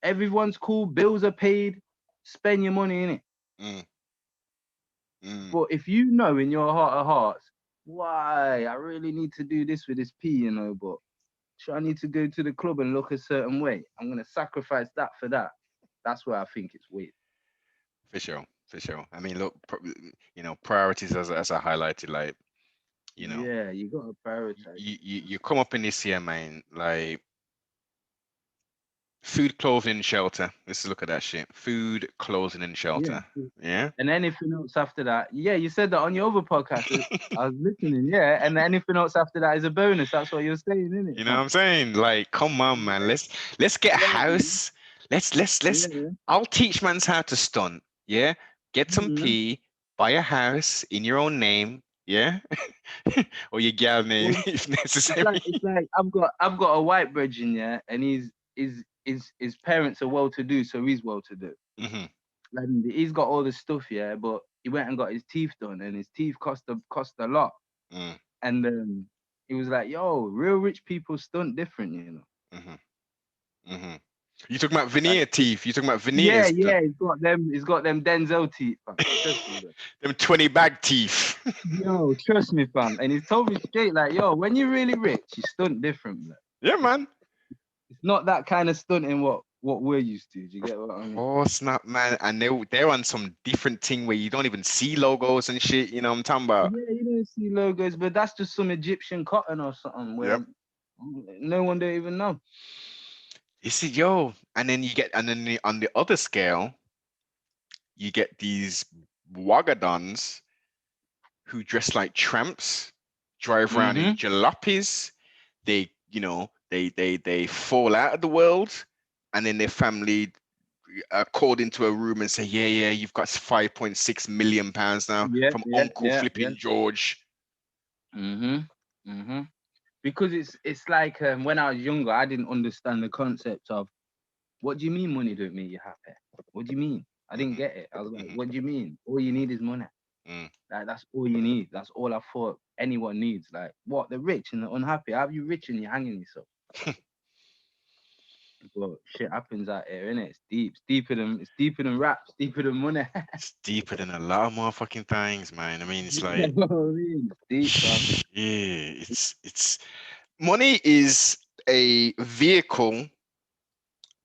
everyone's cool, bills are paid, spend your money in it.
Mm, mm.
But if you know in your heart of hearts, why I really need to do this with this P, but I need to go to the club and look a certain way. I'm gonna sacrifice that for that. That's where I think it's weird.
For sure. For sure. I mean, look, priorities as I highlighted, like, you know,
Yeah, you gotta prioritize.
you come up in this year, man, like food, clothing, and shelter. Let's look at that shit. Food, clothing, and
Yeah.
shelter. Yeah.
And anything else after that, yeah, you said that on your other podcast. I was listening, yeah. And anything else after that is a bonus. That's what you're saying, isn't it,
You know what
fam?
I'm saying? Like, come on, man.
Yeah,
Let's get a
yeah, man.
house. Let's.
Yeah.
I'll teach man's how to stunt. Yeah. Get some
Mhm.
pee. Buy a house in your own name. Yeah. Or your gal name
Well,
if
it's like
necessary.
I've got a white virgin, yeah, and his parents are well to do, so he's well to do.
Hmm.
And he's got all the stuff, yeah, but he went and got his teeth done, and his teeth cost a lot.
Mm,
And he was like, "Yo, real rich people stunt different, you know."
hmm. Hmm. You talking about
Like,
veneer teeth? You talking about
yeah,
veneers?
yeah, he's got them Denzel teeth, fam. Trust me, bro.
Them 20 bag teeth.
Yo, trust me, fam. And he's told me straight, like, yo, when you're really rich, you stunt different, bro.
Yeah, man.
It's not that kind of stunting what we're used to. Do you get what I
Of
mean?
course not, man. And they're on some different thing where you don't even see logos and shit. You know what I'm talking about?
Yeah, you don't see logos, but that's just some Egyptian cotton or something
Yep.
where no one don't even know.
You see, yo, and then on the other scale, you get these wagadons who dress like tramps, drive around in
Mm-hmm.
jalopies. They fall out of the world, and then their family are called into a room and say, "Yeah, yeah, you've got 5.6 million pounds now
Yeah,
from
yeah,
Uncle
yeah, yeah.
Flipping George."
Mm-hmm. Mm-hmm. Because it's like when I was younger, I didn't understand the concept of what do you mean money don't make you happy? What do you mean? I didn't
Hmm.
get it. I was like,
Hmm.
what do you mean? All you need is money.
Mm.
Like that's all you need. That's all I thought anyone needs. Like what? The rich and the unhappy. How are you rich and you're hanging yourself? But shit happens out here, innit? It's deep. It's deeper than raps, deeper than money.
It's deeper than a lot of motherfucking things, man. I mean, it's
You know
like,
what I mean? It's deep, fam.
yeah, it's money is a vehicle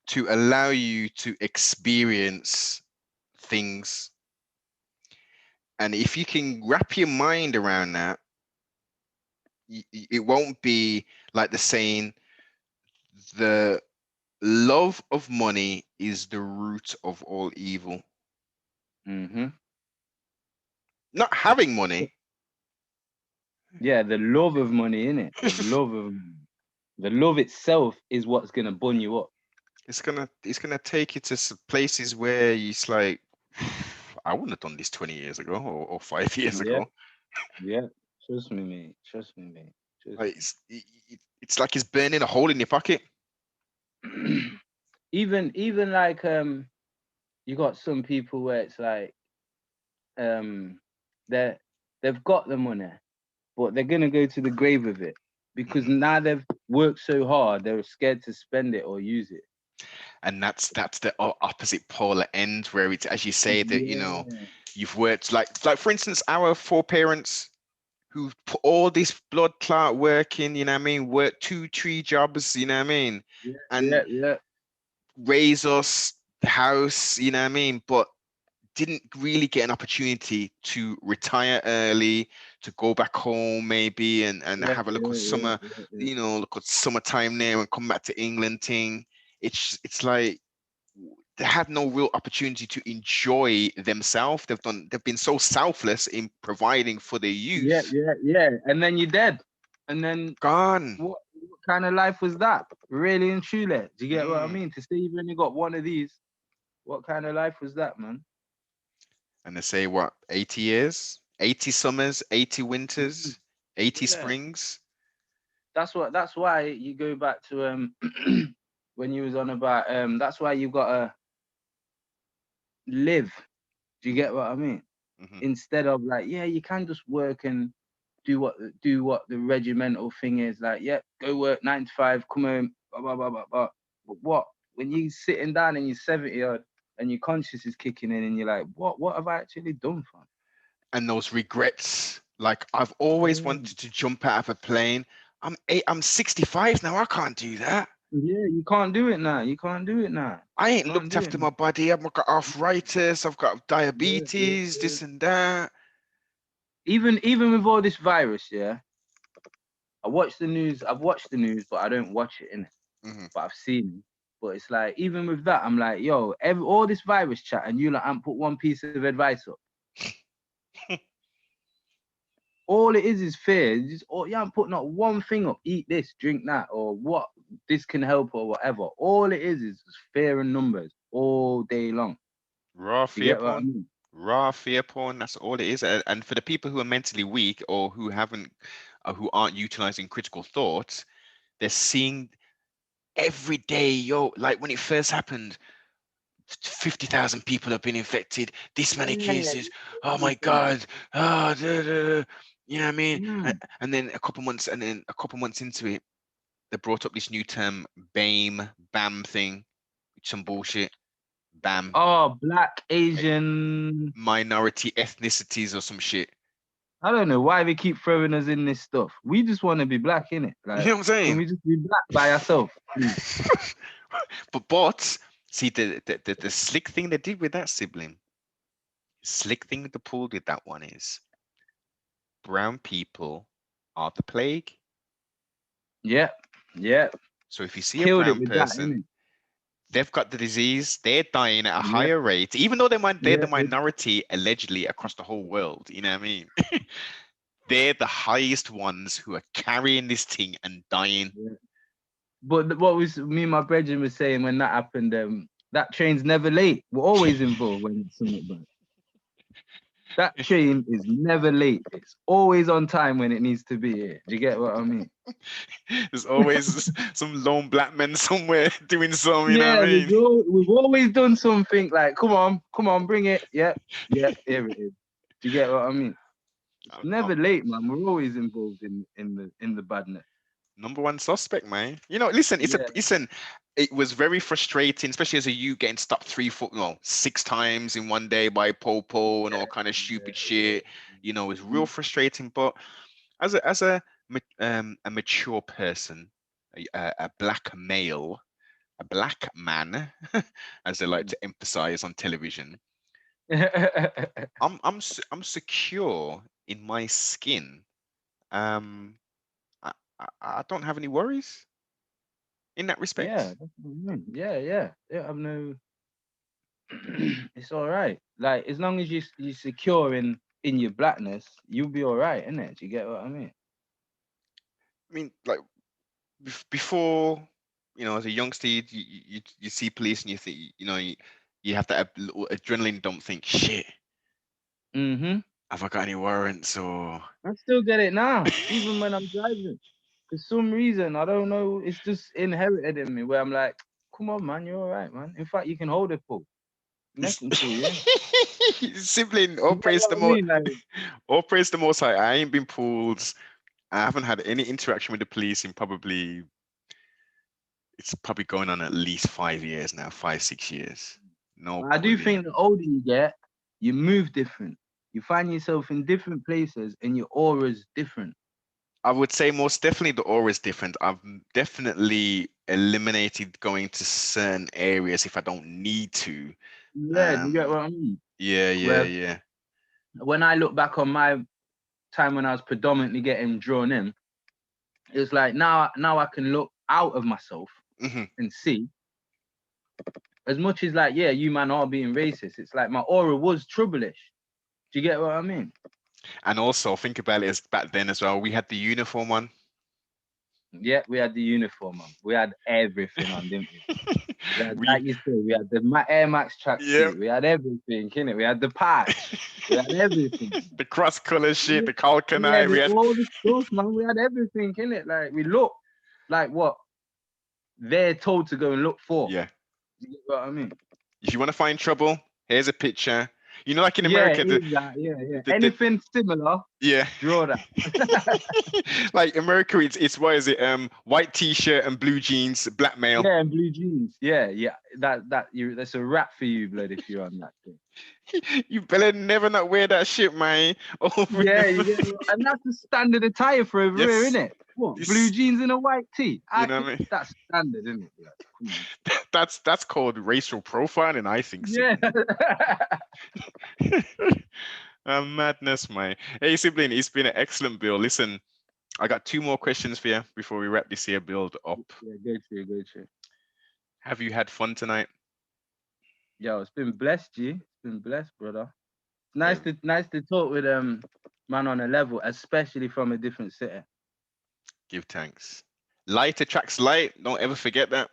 to allow you to experience things. And if you can wrap your mind around that, it won't be like the saying, the love of money is the root of all evil.
Mm-hmm.
Not having money,
Yeah, the love of money, innit? The love itself is what's gonna bun you up.
it's gonna take you to places where it's like, I wouldn't have done this 20 years ago or 5 years
Yeah,
ago.
yeah. Trust me, mate. Trust me, mate. Trust
Like it's like it's burning a hole in your pocket.
me. Even like you got some people where it's like um they they've got the money, but they're gonna go to the grave with it because
Hmm.
now they've worked so hard, they're scared to spend it or use it.
And that's the opposite polar end where it's, as you say, that
Yeah,
you've worked like for instance our foreparents who put all this blood clot work in, you know what I mean, work 2 3 jobs, you know what I mean,
yeah,
and
yeah, yeah,
raise us the house, you know what I mean, but didn't really get an opportunity to retire early, to go back home maybe and
yeah,
have a look at
yeah, yeah,
summer,
yeah, yeah.
look at summertime there and come back to England thing. it's like they have no real opportunity to enjoy themselves. They've been so selfless in providing for their
Yeah,
youth.
yeah, yeah. And then you're dead. And then
Gone.
what kind of life was that? Really and truly. Do you get what I
Mm.
mean? To say you've only got one of these, what kind of life was that, man?
And they say what, 80 years, 80 summers, 80
Mm,
winters, 80
yeah.
springs.
That's why you go back to when you was on about that's why you gotta live. Do you
Hmm.
get what I mean?
Hmm.
Instead of like, yeah, you can just work and do what the regimental thing is. Like, yeah, go work 9 to 5, come home, blah blah blah blah blah. But what when you sitting down and you're 70 odd and your conscience is kicking in and you're like, what have I actually done for?
And those regrets. Like I've always
Yeah.
wanted to jump out of a plane. I'm 65 now. I can't do that.
Yeah, you can't do it now. You can't do it now.
I ain't
Can't
looked
do it
after
now.
my body. I've got arthritis. I've got
Yeah, yeah,
diabetes,
yeah.
this and that.
Even with all this virus, yeah, I watch the news. I've watched the news, but I don't watch it in it.
Hmm.
But I've seen it. But it's like even with that, I'm like, yo, all this virus chat, and you like, I put one piece of advice up. All it is fear. It's just, oh, you haven't put not one thing up. Eat this, drink that, or what this can help, or whatever. All it is just fear and numbers all day long.
Raw
You
fear
get what I
porn.
mean?
Raw fear porn. That's all it is. And for the people who are mentally weak or who aren't utilizing critical thought, they're seeing every day, yo, like when it first happened, 50,000 people have been infected, this many
Yeah,
cases. Oh my
everything.
God. Oh, duh, duh, duh. You know what I mean?
Mm.
And then a couple months into it, they brought up this new term, BAM thing, some bullshit. BAM,
Oh, black,
eh,
Asian.
minority ethnicities or some shit.
I don't know why they keep throwing us in this stuff. We just want to be black, innit?
You
Like,
know what I'm
can
saying?
we just be black by ourselves, please?
But see the slick thing they did with that sibling, slick thing the pool did that one is brown people are the plague.
Yeah, yeah.
So if you see a
Killed it
brown
with that,
person,
innit?
they've got the disease, they're dying at a
Yeah,
higher rate, even though they're
yeah,
the minority allegedly across the whole world. You know what I mean? They're the highest ones who are carrying this thing and dying.
yeah. But what was me and my brethren was saying when that happened, that train's never late. We're always involved when it's something bad. That train is never late. It's always on time when it needs to be here. Do you get what I mean?
There's always some lone black men somewhere doing some, you know
Yeah,
what I mean?
we've always done something like, come on, bring it. Yeah, yeah, here it is. Do you get what I mean? It's
I'm, I'm
never late, man. We're always involved in the badness.
number one suspect, man. You know, listen,
Yeah,
listen. It was very frustrating, especially as a you getting stopped 3, 4, no, 6 times in one day by Popo and
yeah,
all kind of
yeah,
stupid
yeah.
shit. You know, it's real frustrating. But as a mature person, a black male, a black man, as they like
Mm.
to emphasize on television,
Mm.
I'm secure in my skin. Um, I don't have any worries in that
Yeah,
respect.
that's what I mean. Yeah, yeah. Yeah, I've no it's all right. Like as long as you're secure in your blackness, you'll be all right, innit? Do you get what I mean?
I mean, like before, as a youngster, you see police and you think, you have that little adrenaline dump. Think, shit,
Mm-hmm.
have I got any warrants or?
I still get it now, even when I'm driving. For some reason, I don't know, it's just inherited in me where I'm like, come on, man, you're all right, man. In fact, you can hold a pull. Neck and pull, yeah.
Sibling,
You get what I mean? Like,
all praise the most high. I ain't been pulled. I haven't had any interaction with the police in probably, it's probably going on at least 5 years now, 5, 6 years. No
I do think
pulling.
the older you get, you move different. You find yourself in different places and your aura's different.
I would say most definitely the aura is different. I've definitely eliminated going to certain areas if I don't need to.
Yeah, do you get
Um,
what I mean?
yeah, yeah,
Where
yeah.
when I look back on my time when I was predominantly getting drawn in, it's like now I can look out of myself
Hmm.
and see. as much as like, yeah, you man are being racist, it's like my aura was troublish. Do you get what I mean?
And also think about it as back then as well. We had the uniform on.
Yeah, we had the uniform on. We had everything on, didn't we? We had,
we
like you said, we had the Air Max
yeah.
tracksuit. We had everything, innit? We had the patch. We had everything.
The cross color shit,
Yeah,
the
yeah,
Kalkanai, we had
all the stuff, man. We had everything, innit? Like we looked like what they're told to go and look for.
yeah.
You get what I mean?
If you want to find trouble, here's a picture. You know, like in
Yeah,
America,
it is that. Yeah, yeah.
the
Anything similar,
yeah.
draw that.
Like America, it's what is it? White t-shirt and blue jeans, black male.
Yeah, and blue jeans. Yeah, yeah. That's a wrap for you, blood, if you're on that thing.
You better never not wear that shit, man. Over
Yeah,
the
you get and that's the standard attire for over here,
yes,
isn't it? What? Blue
this
jeans and a white tee.
you know what I mean.
That's standard, isn't it? Blood? Come on.
That's called racial profiling, I think,
Yeah.
sibling. Madness, man. Hey, sibling, it's been an excellent build. Listen, I got two more questions for you before we wrap this here build up.
Yeah, go true, go true.
Have you had fun tonight?
Yo, it's been blessed, G. It's been blessed, brother.
Hey,
Nice to talk with man on a level, especially from a different city.
give thanks. Light attracts light. Don't ever forget that.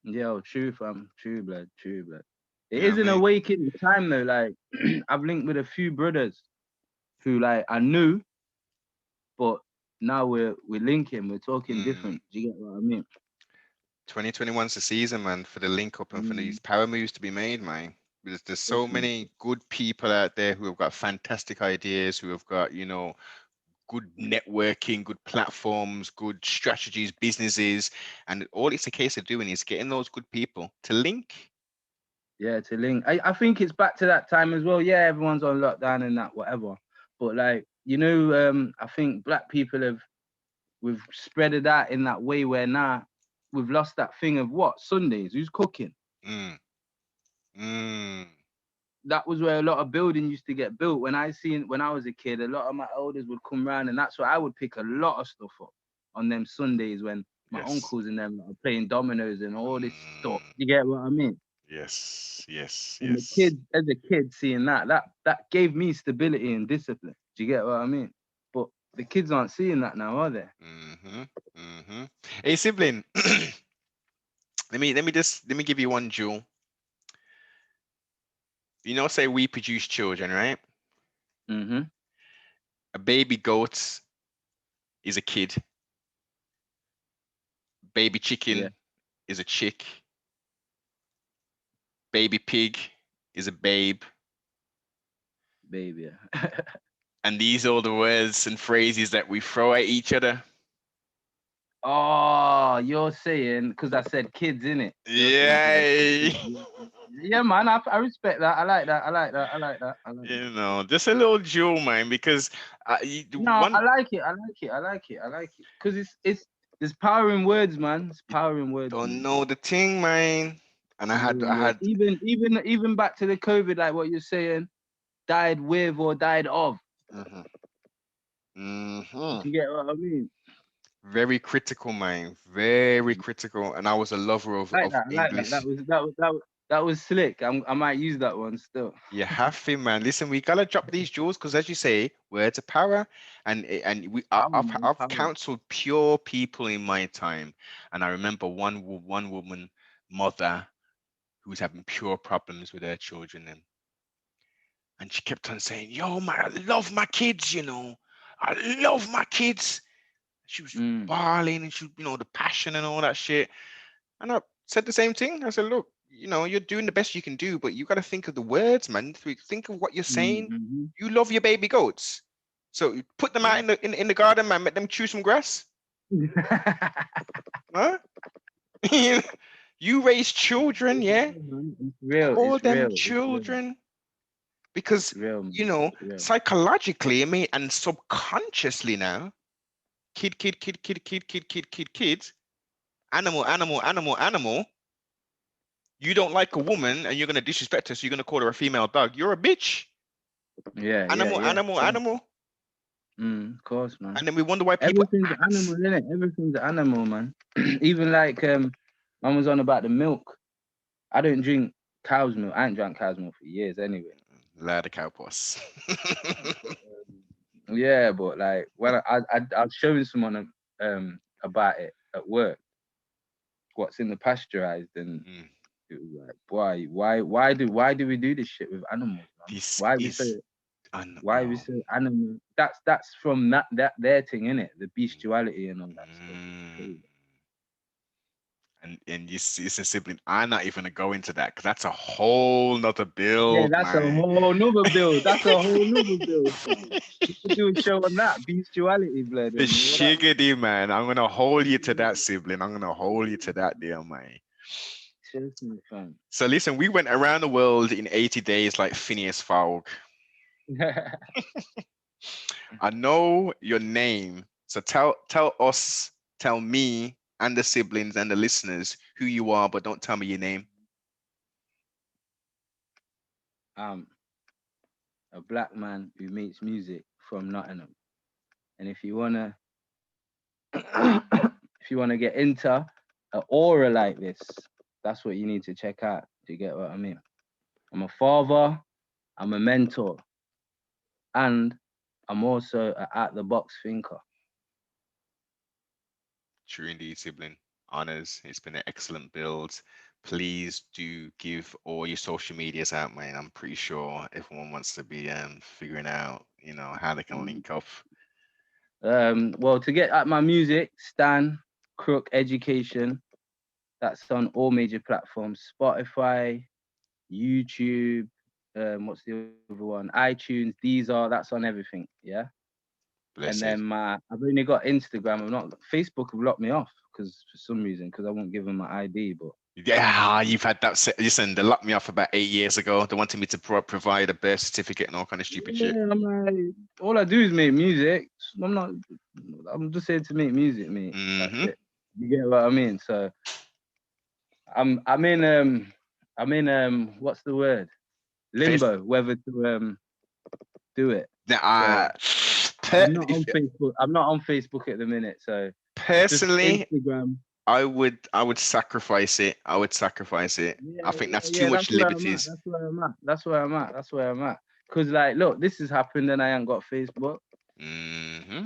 Yo, true fam, true blood, true blood.
You
It
know
is
what I
an
mean?
awakening time though. Like I've linked with a few brothers who like I knew, but now we're linking, we're talking
Mm,
different. Do you get what I mean?
2021's the season, man, for the link up and for these
Mm,
power moves to be made, man. There's so
definitely.
many good people out there who have got fantastic ideas, who have got, good networking, good platforms, good strategies, businesses. And all it's a case of doing is getting those good people to link.
Yeah, to link. I think it's back to that time as well. Yeah, everyone's on lockdown and that, whatever. But like, I think black people we've spread it out in that way where now we've lost that thing of what? Sundays, who's cooking?
Mm, mm,
That was where a lot of building used to get built. When I was a kid, a lot of my elders would come round and that's where I would pick a lot of stuff up on them Sundays when my
yes.
uncles and them are playing dominoes and all this stuff.
Mm,
You get what I mean?
yes, yes,
And the
yes.
kids, as a kid, seeing that gave me stability and discipline. Do you get what I mean? But the kids aren't seeing that now, are they?
Mm-hmm, mm-hmm. Hey, sibling, let me give you one jewel. Say we produce children, right?
Mm-hmm.
A baby goat is a kid. Baby
Yeah,
chicken is a chick. Baby pig is a babe.
baby.
And these are the words and phrases that we throw at each other.
Oh, you're saying because I said kids in it. You're saying because I said
Yay.
kids. Yeah, yeah, man. I respect that. I like that. I like that. I like that. I like that.
Just a little jewel, man, because
No, I
one
like it. I like it. I like it. I like it. Because it's there's power in words, man. It's
you
power in words,
don't
man.
know the thing, man. And I had,
Power
I
in words.
had,
Even back to the COVID, like what you're saying, died with or died of.
mhm, mhm.
Do you get what I mean?
Very critical, man. Very critical. And I was a lover of,
I like
of
that. I like that.
English.
That was slick. I might use that one still.
You have to, man. Listen, we gotta drop these jewels because, as you say, words are power, and
Power, man.
I've
Power.
counseled pure people in my time, and I remember one woman mother who was having pure problems with her children, and she kept on saying, "Yo, man, I love my kids, I love my kids." She was
Mm,
bawling, and the passion and all that shit. And I said the same thing. I said, look, you're doing the best you can do, but you got to think of the words, man. Think of what you're saying.
mm-hmm.
You love your baby goats. So you put them out
Yeah.
in the garden, man. Let them chew some grass. Huh? You raise children, yeah?
It's real.
Call
It's
them
real. It's real.
children. Because,
It's real, man. It's real.
psychologically, I mean, and subconsciously now, kid, animal. You don't like a woman and you're gonna disrespect her, so you're gonna call her a female dog. You're a bitch.
Yeah, yeah,
Animal,
yeah.
animal, animal.
Of course, man.
And then we wonder why people
Everything's
act.
animal, innit? Everything's animal, man. Even like man was on about the milk. I don't drink cow's milk. I ain't drank cow's milk for years anyway.
Lad the cowboys.
Yeah, but like when I was showing someone about it at work, what's in the pasteurized, and
Mm,
it was like, why do we do this shit with animals, man?
this
Why we so
is, un
why we
yo.
so animal? That's from that their thing, in it, the
Mm,
bestiality and all that stuff. It's
mm.
crazy.
And you see, it's a sibling. I'm not even gonna go into that because that's a whole nother
Yeah,
build,
that's a
man.
whole nother build. That's a whole nother build, fam. We could do a show on that bestiality, blood,
The
and all that.
shiggity, man. I'm gonna hold you to that, sibling. I'm gonna hold you to that, dear man.
Trust me, fam.
So listen, we went around the world in 80 days like Phineas Fogg. I know your name, so tell us, tell me and the siblings and the listeners who you are, but don't tell me your name.
I'm a black man who makes music from Nottingham, and if you wanna get into an aura like this, that's what you need to check out. Do you get what I mean? I'm a father, I'm a mentor, and I'm also a out the box thinker.
True indeed, sibling. Honors. It's been an excellent build. Please do give all your social medias out, man. I'm pretty sure everyone wants to be figuring out, how they can link up.
Well, to get at my music, Stan Crook Education. That's on all major platforms: Spotify, YouTube. What's the other one? iTunes. Deezer. That's on everything. Yeah. And then
Blessed.
I've only got Instagram. I've not Facebook. Have locked me off because for some reason, because I won't give them my ID. But
Yeah, you've had that. Listen, they locked me up about 8 years ago. They wanted me to provide a birth certificate and all kind of stupid shit.
yeah, I'm like, all I do is make music. I'm not. I'm just here to make music, mate. That's
Hmm.
it. You get what I mean? So I'm in what's the word?
Face.
Limbo, whether to do it.
Now,
So
per,
I'm not
if,
on Facebook. I'm not on Facebook at the minute. So it's just
personally,
Instagram.
I would sacrifice it. I would sacrifice it.
Yeah,
I think that's too
yeah,
much
that's where I'm at.
liberties.
That's where I'm at. That's where I'm at. That's where I'm at. Cause like, look, this has happened, and I ain't got Facebook.
Hmm.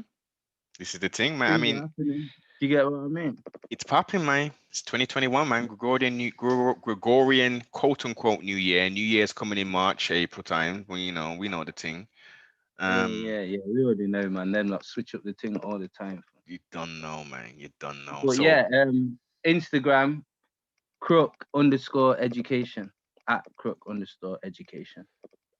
This is the thing, man. I
Things are
mean,
happening. Do you get what I mean?
it's popping, man. It's 2021, man. Gregorian quote unquote New Year. New Year's coming in March, April time. Well, we know the thing.
Yeah,
Um,
yeah, yeah. We already know, man. Them like switch up the thing all the time.
you don't know, man. You don't know.
But
So
yeah, Instagram crook underscore education at crook underscore education.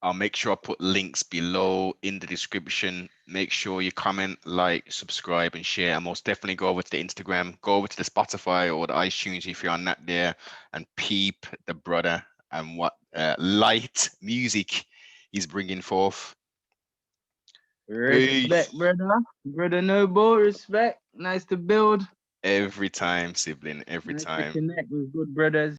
I'll make sure I put links below in the description. Make sure you comment, like, subscribe, and share. And most definitely go over to the Instagram, go over to the Spotify or the iTunes if you're on that there, and peep the brother and what light music he's bringing forth.
Respect,
Peace.
brother. Brother Noble, respect. Nice to build.
Every time, sibling, every
Nice to
time.
connect with good brothers.